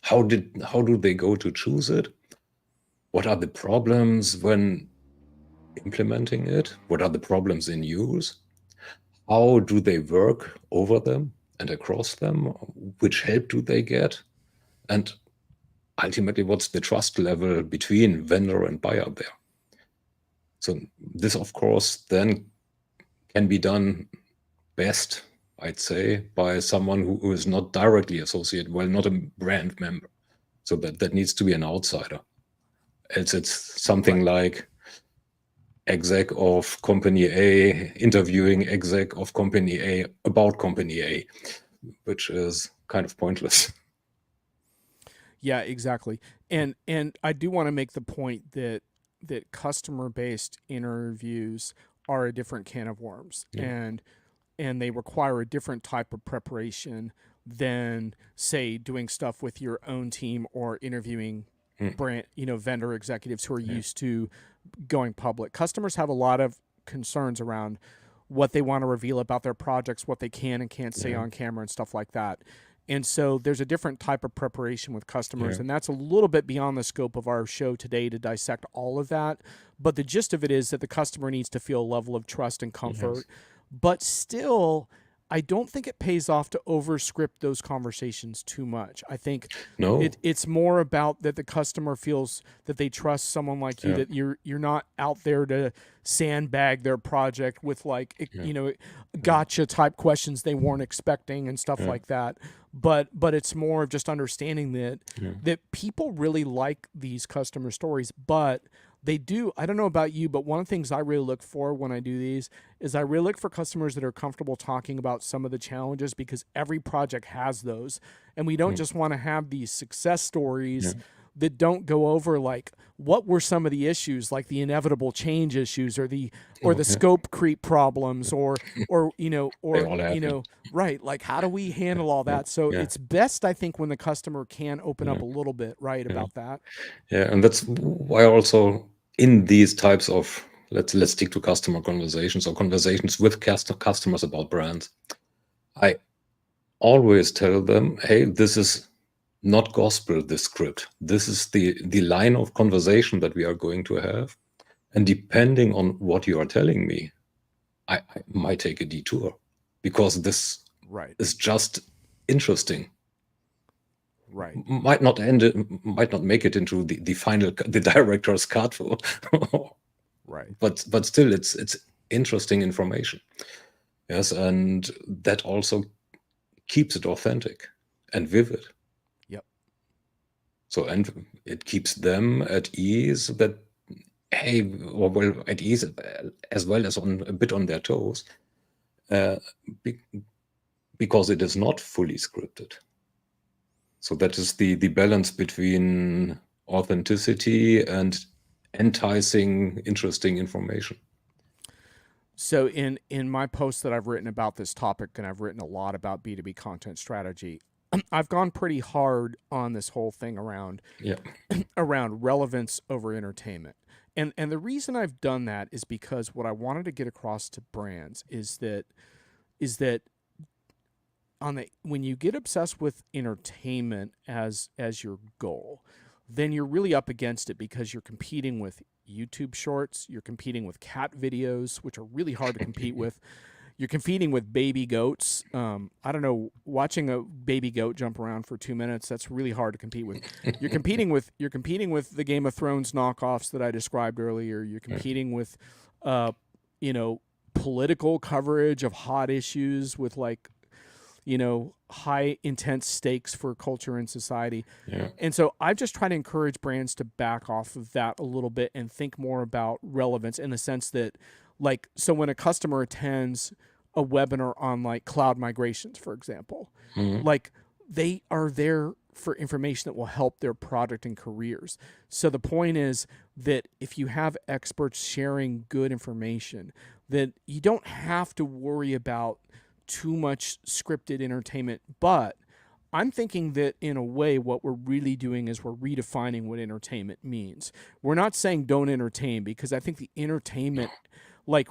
How do they go to choose it? What are the problems when implementing it? What are the problems in use? How do they work over them and across them? Which help do they get? And ultimately, what's the trust level between vendor and buyer there? So this, of course, then can be done best, I'd say, by someone who is not directly associated, well, not a brand member. So that needs to be an outsider. Else it's something like exec of company A interviewing exec of company A about company A, which is kind of pointless. Yeah, exactly. And I do want to make the point that customer-based interviews are a different can of worms, and they require a different type of preparation than, say, doing stuff with your own team or interviewing brand, vendor executives who are used to going public. Customers have a lot of concerns around what they want to reveal about their projects, what they can and can't say on camera, and stuff like that. And so there's a different type of preparation with customers, and that's a little bit beyond the scope of our show today to dissect all of that. But the gist of it is that the customer needs to feel a level of trust and comfort. But still, I don't think it pays off to overscript those conversations too much. I think it's more about that the customer feels that they trust someone like you, that you're not out there to sandbag their project with gotcha type questions they weren't expecting and stuff like that. But it's more of just understanding that people really like these customer stories, but they do. I don't know about you, but one of the things I really look for when I do these is I really look for customers that are comfortable talking about some of the challenges, because every project has those. And we don't just want to have these success stories that don't go over like what were some of the issues, like the inevitable change issues or the scope creep problems or right, like how do we handle all that? So it's best, I think, when the customer can open up a little bit, right, about that. Yeah, and that's why also in these types of let's stick to customer conversations or conversations with customers about brands, I always tell them, hey, this is not gospel, this script. This is the line of conversation that we are going to have. And depending on what you are telling me, I might take a detour, because this is just interesting. Right. Might not make it into the final, the director's cut. Right. But still, it's interesting information. Yes, and that also keeps it authentic and vivid. Yep. So, and it keeps them at ease that, hey, well, at ease as well as a bit on their toes, because it is not fully scripted. So that is the balance between authenticity and enticing, interesting information. So in my posts that I've written about this topic, and I've written a lot about B2B content strategy, I've gone pretty hard on this whole thing around relevance over entertainment. And the reason I've done that is because what I wanted to get across to brands is that when you get obsessed with entertainment as your goal, then you're really up against it, because you're competing with YouTube shorts, you're competing with cat videos, which are really hard to compete with. You're competing with baby goats. I don't know, watching a baby goat jump around for 2 minutes, that's really hard to compete with. You're competing with the Game of Thrones knockoffs that I described earlier. You're competing with political coverage of hot issues with high intense stakes for culture and society. And so I've just tried to encourage brands to back off of that a little bit and think more about relevance, in the sense that, so when a customer attends a webinar on cloud migrations, for example, they are there for information that will help their product and careers. So the point is that if you have experts sharing good information, that you don't have to worry about too much scripted entertainment. But I'm thinking that in a way, what we're really doing is we're redefining what entertainment means. We're not saying don't entertain, because I think the entertainment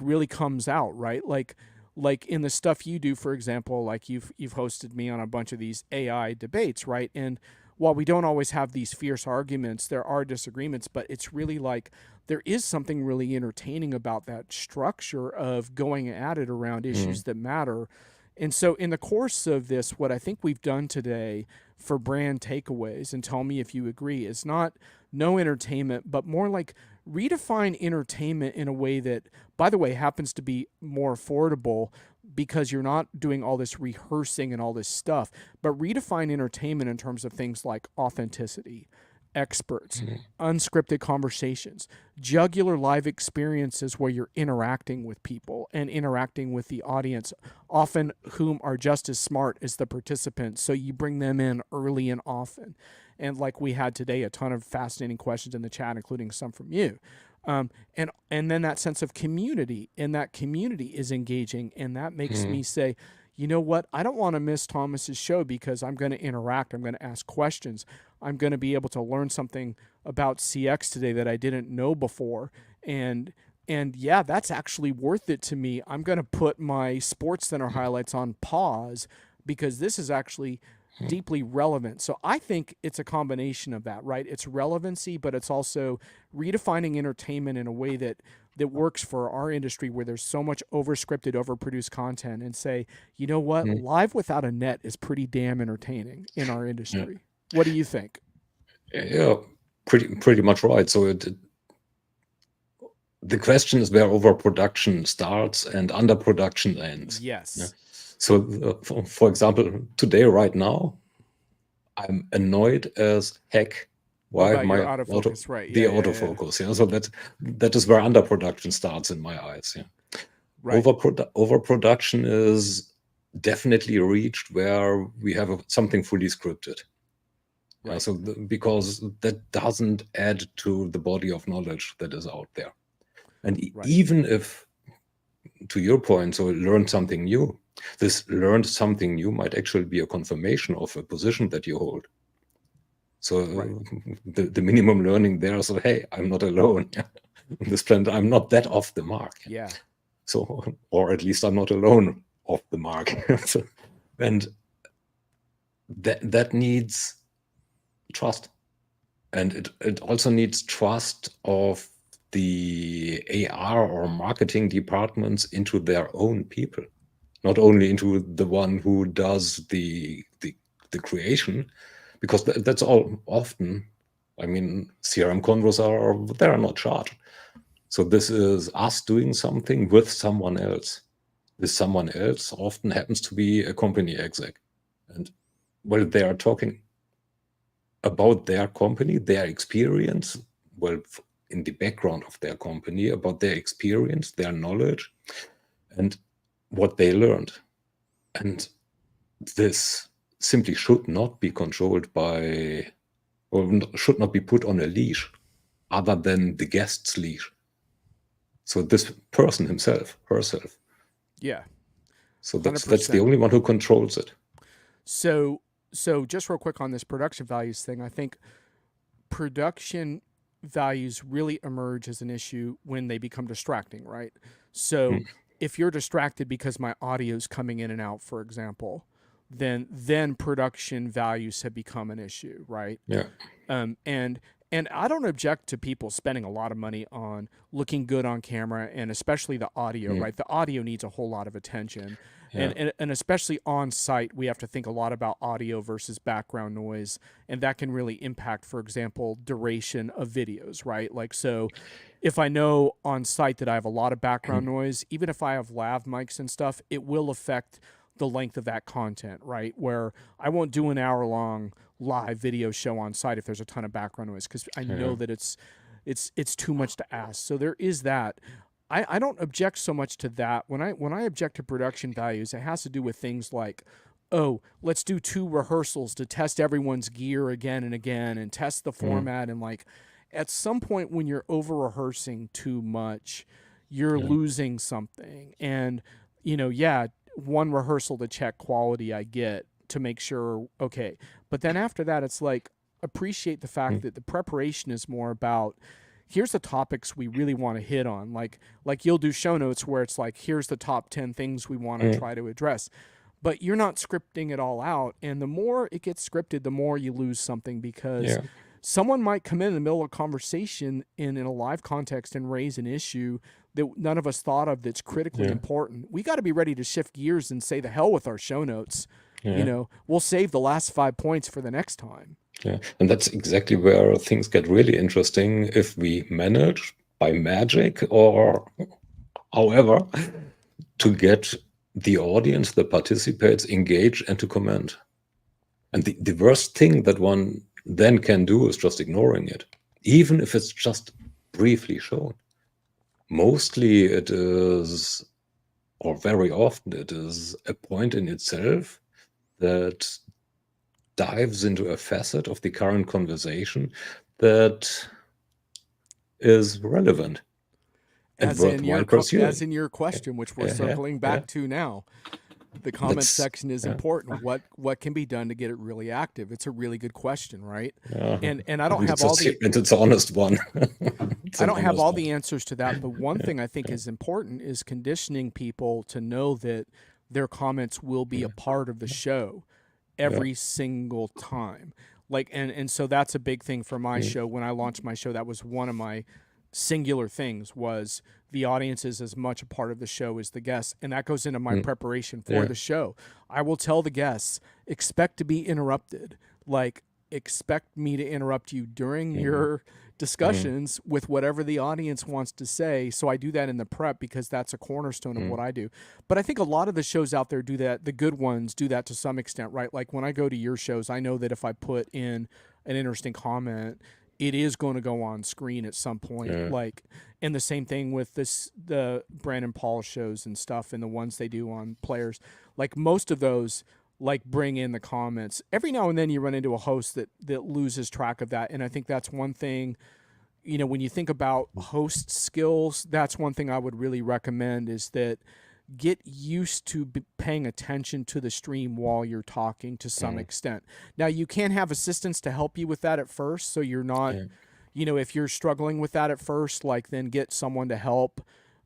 really comes out, right? Like in the stuff you do, for example, you've hosted me on a bunch of these AI debates, right? And while we don't always have these fierce arguments, there are disagreements, but it's really there is something really entertaining about that structure of going at it around issues that matter. And so in the course of this, what I think we've done today for brand takeaways, and tell me if you agree, is not no entertainment, but more redefine entertainment in a way that, by the way, happens to be more affordable, because you're not doing all this rehearsing and all this stuff, but redefine entertainment in terms of things like authenticity, experts, unscripted conversations, jugular live experiences where you're interacting with people and interacting with the audience, often whom are just as smart as the participants. So you bring them in early and often. And like we had today, a ton of fascinating questions in the chat, including some from you. And then that sense of community, and that community is engaging, and that makes me say, you know what? I don't want to miss Thomas's show because I'm going to interact. I'm going to ask questions. I'm going to be able to learn something about CX today that I didn't know before. And yeah, that's actually worth it to me. I'm going to put my Sports Center highlights on pause because this is actually deeply relevant. So I think it's a combination of that, right? It's relevancy, but it's also redefining entertainment in a way that works for our industry where there's so much overscripted, overproduced content, and say, you know what, live without a net is pretty damn entertaining in our industry. What do you think? Yeah, pretty much right. So the question is where overproduction starts and underproduction ends. Yes. Yeah? So, for example, today, right now, I'm annoyed as heck. Why about my your autofocus, right? the autofocus? Yeah. So that is where underproduction starts in my eyes. Yeah. Right. Overproduction is definitely reached where we have something fully scripted. Right. Yeah, so because that doesn't add to the body of knowledge that is out there. And even if, to your point, so learn something new, this learned something new might actually be a confirmation of a position that you hold. So the minimum learning there is, hey, I'm not alone on this planet. I'm not that off the mark. Yeah. So, or at least I'm not alone off the mark. And that needs trust. And it also needs trust of the AR or marketing departments into their own people, not only into the one who does the creation, because that's all often, I mean, CRM convos they are not charged. So this is us doing something with someone else. This someone else often happens to be a company exec. And well, they are talking about their company, their experience, well, in the background of their company, about their experience, their knowledge, and what they learned. And this simply should not be controlled by, or should not be put on a leash other than the guest's leash. So this person himself, herself. Yeah. So that's the only one who controls it. So just real quick on this production values thing, I think production values really emerge as an issue when they become distracting, right? So if you're distracted because my audio's coming in and out, for example, then production values have become an issue, right? Yeah. And I don't object to people spending a lot of money on looking good on camera, and especially the audio, right? The audio needs a whole lot of attention. Yeah. And especially on site, we have to think a lot about audio versus background noise, and that can really impact, for example, duration of videos, right? Like, so if I know on site that I have a lot of background noise, even if I have lav mics and stuff, it will affect the length of that content, right? Where I won't do an hour-long live video show on site if there's a ton of background noise, because I know that it's too much to ask. So there is that. I don't object so much to that. When I object to production values, it has to do with things like, oh, let's do 2 rehearsals to test everyone's gear again and again and test the format. And like, at some point when you're over rehearsing too much, you're losing something. And, you know, 1 rehearsal to check quality I get to make sure, okay. But then after that, it's like, appreciate the fact that the preparation is more about, here's the topics we really want to hit on. Like you'll do show notes where it's like, here's the top 10 things we want to try to address. But you're not scripting it all out. And the more it gets scripted, the more you lose something, because someone might come in the middle of a conversation in a live context and raise an issue that none of us thought of that's critically important. We got to be ready to shift gears and say the hell with our show notes. You know, we'll save the last 5 points for the next time. Yeah, and that's exactly where things get really interesting if we manage by magic or however to get the audience that participates engaged and to comment. And the worst thing that one then can do is just ignoring it, even if it's just briefly shown. Mostly it is, or very often it is, a point in itself that dives into a facet of the current conversation that is relevant and worthwhile pursuing. As in your question, which we're circling back to now. The comment section is important. What can be done to get it really active? It's a really good question, right? And I don't have all the, and it's an honest one. I don't have all the answers to that, but one thing I think is important is conditioning people to know that their comments will be a part of the show every single time. Like, and so that's a big thing for my show. When I launched my show, that was one of my singular things, was the audience is as much a part of the show as the guests. And that goes into my preparation for the show. I will tell the guests, expect to be interrupted. Like, expect me to interrupt you during your discussions with whatever the audience wants to say. So I do that in the prep because that's a cornerstone of what I do. But I think a lot of the shows out there do that. The good ones do that to some extent, right? Like when I go to your shows, I know that if I put in an interesting comment, it is going to go on screen at some point. Like, and the same thing with the Brent and Paul shows and stuff, and the ones they do on Players. Like most of those, like, bring in the comments. Every now and then you run into a host that loses track of that. And I think that's one thing, you know, when you think about host skills, that's one thing I would really recommend, is that get used to paying attention to the stream while you're talking to some extent. Now, you can have assistants to help you with that at first. So you're not, you know, if you're struggling with that at first, like, then get someone to help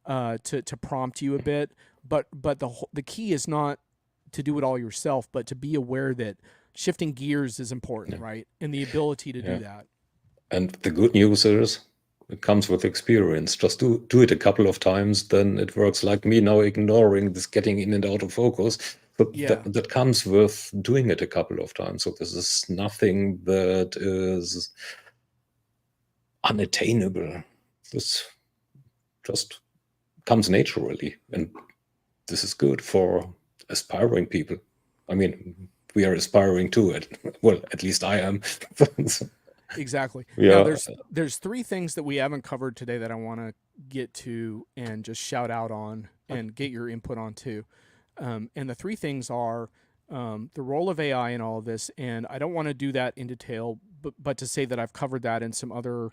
to prompt you a bit. But the key is not to do it all yourself, but to be aware that shifting gears is important, right? And the ability to do that. And the good news is, it comes with experience. Just do it a couple of times, then it works. Like me now ignoring this getting in and out of focus. But that comes with doing it a couple of times. So this is nothing that is unattainable. This just comes naturally. And this is good for aspiring people. I mean, we are aspiring to it. Well, at least I am. Exactly. Yeah. Now, there's three things that we haven't covered today that I want to get to and just shout out on and get your input on too. And the three things are the role of AI in all of this. And I don't want to do that in detail, but to say that I've covered that in some other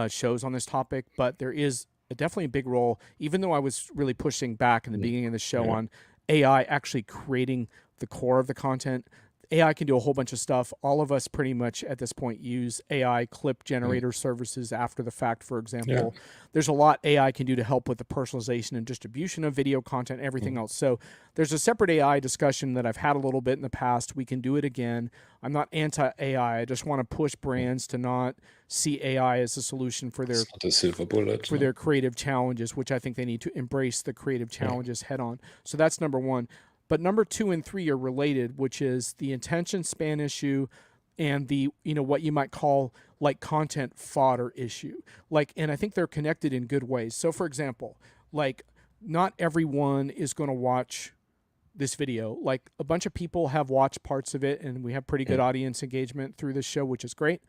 shows on this topic. But there is definitely a big role, even though I was really pushing back in the beginning of the show on AI actually creating the core of the content. AI can do a whole bunch of stuff. All of us pretty much at this point use AI clip generator services after the fact, for example. There's a lot AI can do to help with the personalization and distribution of video content, everything else. So there's a separate AI discussion that I've had a little bit in the past. We can do it again. I'm not anti-AI. I just want to push brands to not see AI as a solution for their, It's not a silver bullet. for their creative challenges, which I think they need to embrace the creative challenges head on. So that's number one. But number 2 and 3 are related, which is the attention span issue and the, you know, what you might call like content fodder issue. Like, and I think they're connected in good ways. So for example, like, not everyone is going to watch this video. Like, a bunch of people have watched parts of it, and we have pretty good audience engagement through this show, which is great.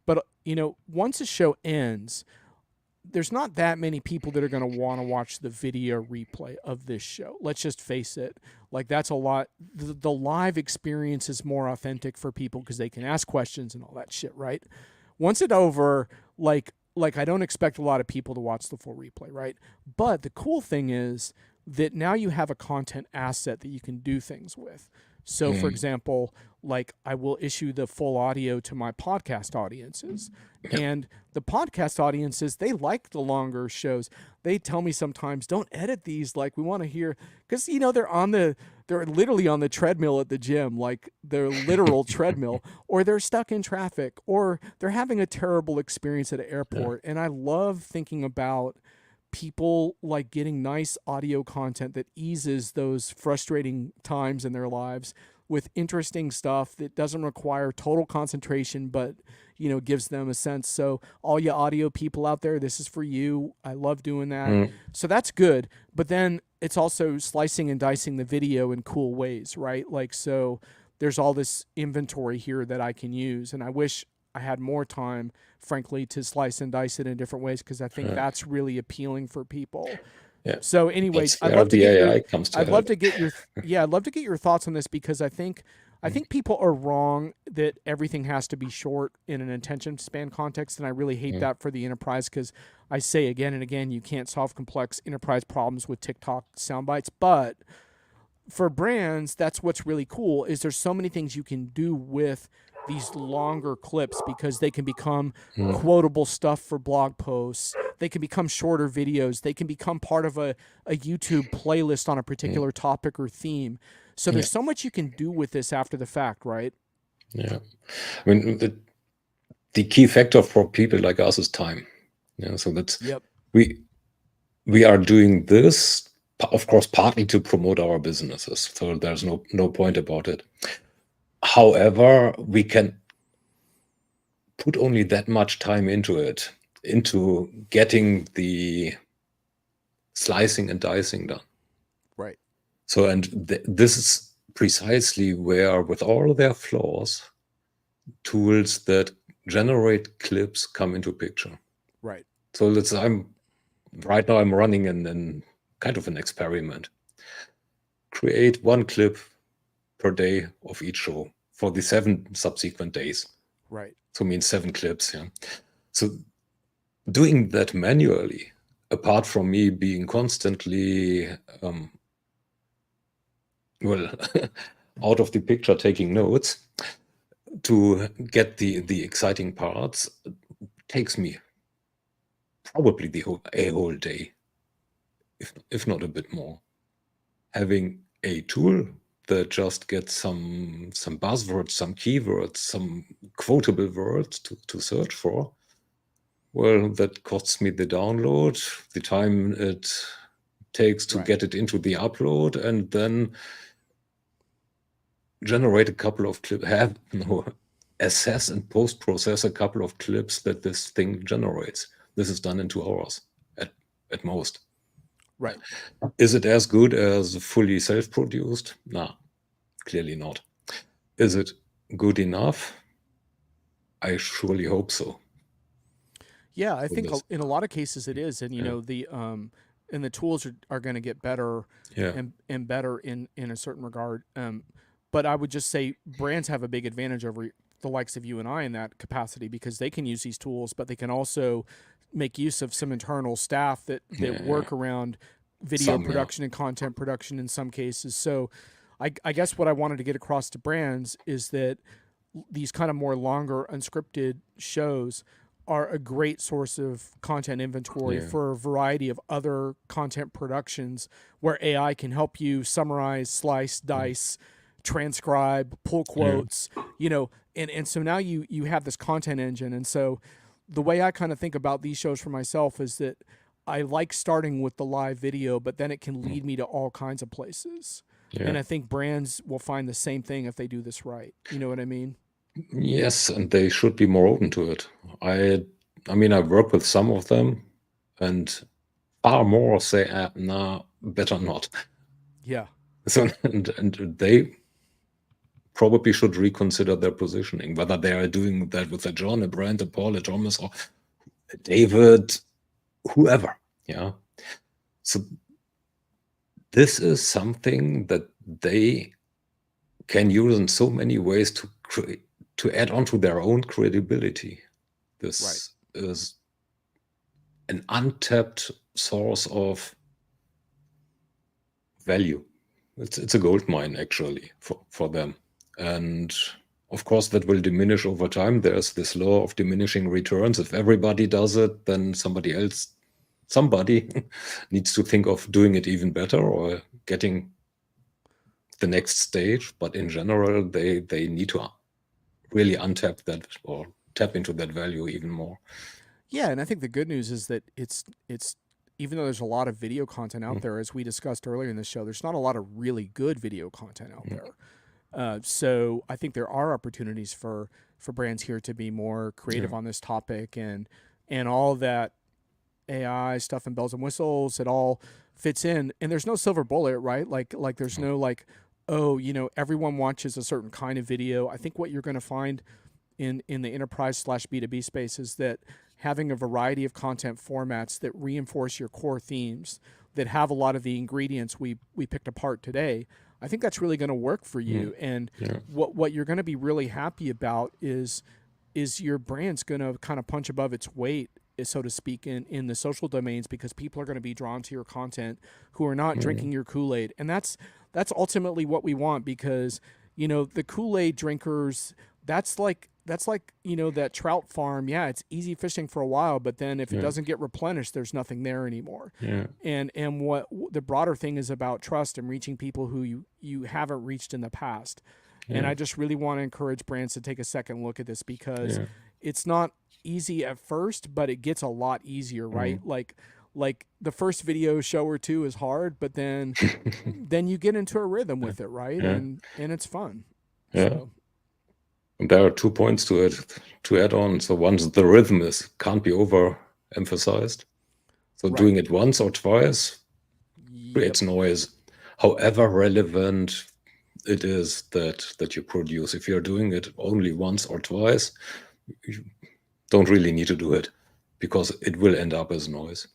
But, you know, once the show ends, there's not that many people that are going to want to watch the video replay of this show. Let's just face it. Like, that's a lot. The live experience is more authentic for people because they can ask questions and all that shit, right? Once it's over, like I don't expect a lot of people to watch the full replay, right? But the cool thing is that now you have a content asset that you can do things with. So, for example, like, I will issue the full audio to my podcast audiences. And the podcast audiences, they like the longer shows. They tell me sometimes, don't edit these. Like, we want to hear, because, you know, they're literally on the treadmill at the gym, like their literal treadmill, or they're stuck in traffic, or they're having a terrible experience at an airport. And I love thinking about people like getting nice audio content that eases those frustrating times in their lives with interesting stuff that doesn't require total concentration, but, you know, gives them a sense. So all you audio people out there, this is for you. I love doing that. So that's good. But then it's also slicing and dicing the video in cool ways, right? Like, so there's all this inventory here that I can use. And I wish I had more time, frankly, to slice and dice it in different ways, because I think that's really appealing for people. Yeah. So anyway, That's I'd where love to the get AI your, comes to I'd love help. to get your, I'd love to get your thoughts on this, because I think people are wrong that everything has to be short in an attention span context. And I really hate that for the enterprise, because I say again and again, you can't solve complex enterprise problems with TikTok sound bites. But for brands, that's what's really cool, is there's so many things you can do with these longer clips, because they can become quotable stuff for blog posts. They can become shorter videos. They can become part of a YouTube playlist on a particular topic or theme. So there's so much you can do with this after the fact, right? Yeah. I mean, the key factor for people like us is time. Yeah. So that's, we are doing this, of course, partly to promote our businesses. So there's no point about it. However, we can put only that much time into it, into getting the slicing and dicing done. Right. So, and this is precisely where, with all their flaws, tools that generate clips come into picture. Right. So right now I'm running in kind of an experiment. Create one clip per day of each show for the 7 subsequent days. Right. So it means 7 clips. Yeah. So doing that manually, apart from me being constantly out of the picture taking notes to get the exciting parts, takes me probably a whole day, if not a bit more. Having a tool that just gets some buzzwords, some keywords, some quotable words to search for, well, that costs me the download, the time it takes to get it into the upload, and then generate a couple of clips, assess and post-process a couple of clips that this thing generates. This is done in 2 hours at most. Right. Is it as good as fully self-produced? Nah, clearly not. Is it good enough? I surely hope so. Yeah, I think in a lot of cases it is, and you know and the tools are going to get better and better in a certain regard. But I would just say brands have a big advantage over the likes of you and I in that capacity, because they can use these tools, but they can also make use of some internal staff that work around video production and content production in some cases. So I guess what I wanted to get across to brands is that these kind of more longer unscripted shows are a great source of content inventory for a variety of other content productions, where AI can help you summarize, slice, dice, transcribe, pull quotes, you know, and so now you have this content engine. And so the way I kind of think about these shows for myself is that I like starting with the live video, but then it can lead me to all kinds of places. And I think brands will find the same thing if they do this right. You know what I mean? Yes, and they should be more open to it. I mean, I work with some of them, and far more say, nah, better not. Yeah. So, and they probably should reconsider their positioning, whether they are doing that with a John, a Brent, a Paul, a Thomas, or a David, whoever. Yeah. So this is something that they can use in so many ways to add on to their own credibility. This is an untapped source of value. It's a gold mine, actually, for them. And of course, that will diminish over time. There's this law of diminishing returns. If everybody does it, then somebody needs to think of doing it even better or getting the next stage. But in general, they need to really untap that or tap into that value even more. Yeah, and I think the good news is that it's even though there's a lot of video content out there, as we discussed earlier in the show, there's not a lot of really good video content out there. So I think there are opportunities for brands here to be more creative on this topic, and all that AI stuff and bells and whistles, it all fits in. And there's no silver bullet, right? Like there's no like oh, everyone watches a certain kind of video. I think what you're going to find in the enterprise/B2B space is that having a variety of content formats that reinforce your core themes, that have a lot of the ingredients we picked apart today, I think that's really going to work for you. And what you're going to be really happy about is your brand's going to kind of punch above its weight, so to speak, in the social domains, because people are going to be drawn to your content who are not drinking your Kool-Aid. And that's ultimately what we want, because the Kool-Aid drinkers, that's like that trout farm. Yeah, it's easy fishing for a while, but then if it doesn't get replenished, there's nothing there anymore. And what the broader thing is about trust and reaching people who you haven't reached in the past. And I just really want to encourage brands to take a second look at this, because it's not easy at first, but it gets a lot easier, right? Like the first video show or two is hard, but then you get into a rhythm with it, right? And it's fun. So. And there are 2 points to it to add on. So once the rhythm can't be overemphasized. So doing it once or twice creates noise. However relevant it is that you produce. If you're doing it only once or twice, you don't really need to do it, because it will end up as noise.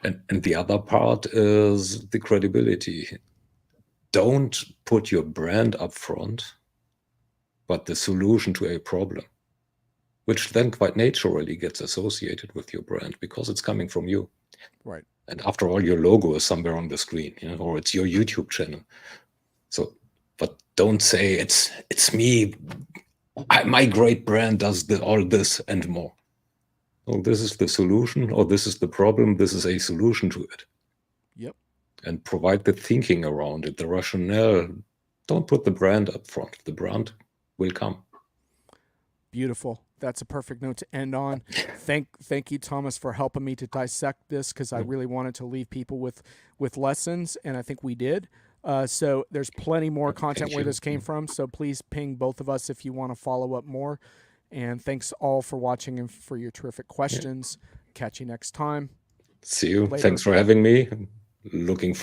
And the other part is the credibility. Don't put your brand up front, but the solution to a problem, which then quite naturally gets associated with your brand because it's coming from you. Right. And after all, your logo is somewhere on the screen, or it's your YouTube channel. So, but don't say it's me. My great brand does all this and more. Oh, this is the solution, or this is the problem. This is a solution to it. Yep. And provide the thinking around it, the rationale. Don't put the brand up front. The brand will come. Beautiful. That's a perfect note to end on. Thank you, Thomas, for helping me to dissect this, because I really wanted to leave people with lessons, and I think we did. So there's plenty more content where this came from. So please ping both of us if you want to follow up more. And thanks all for watching and for your terrific questions. Catch you next time. See you. Later. Thanks for having me. Looking forward.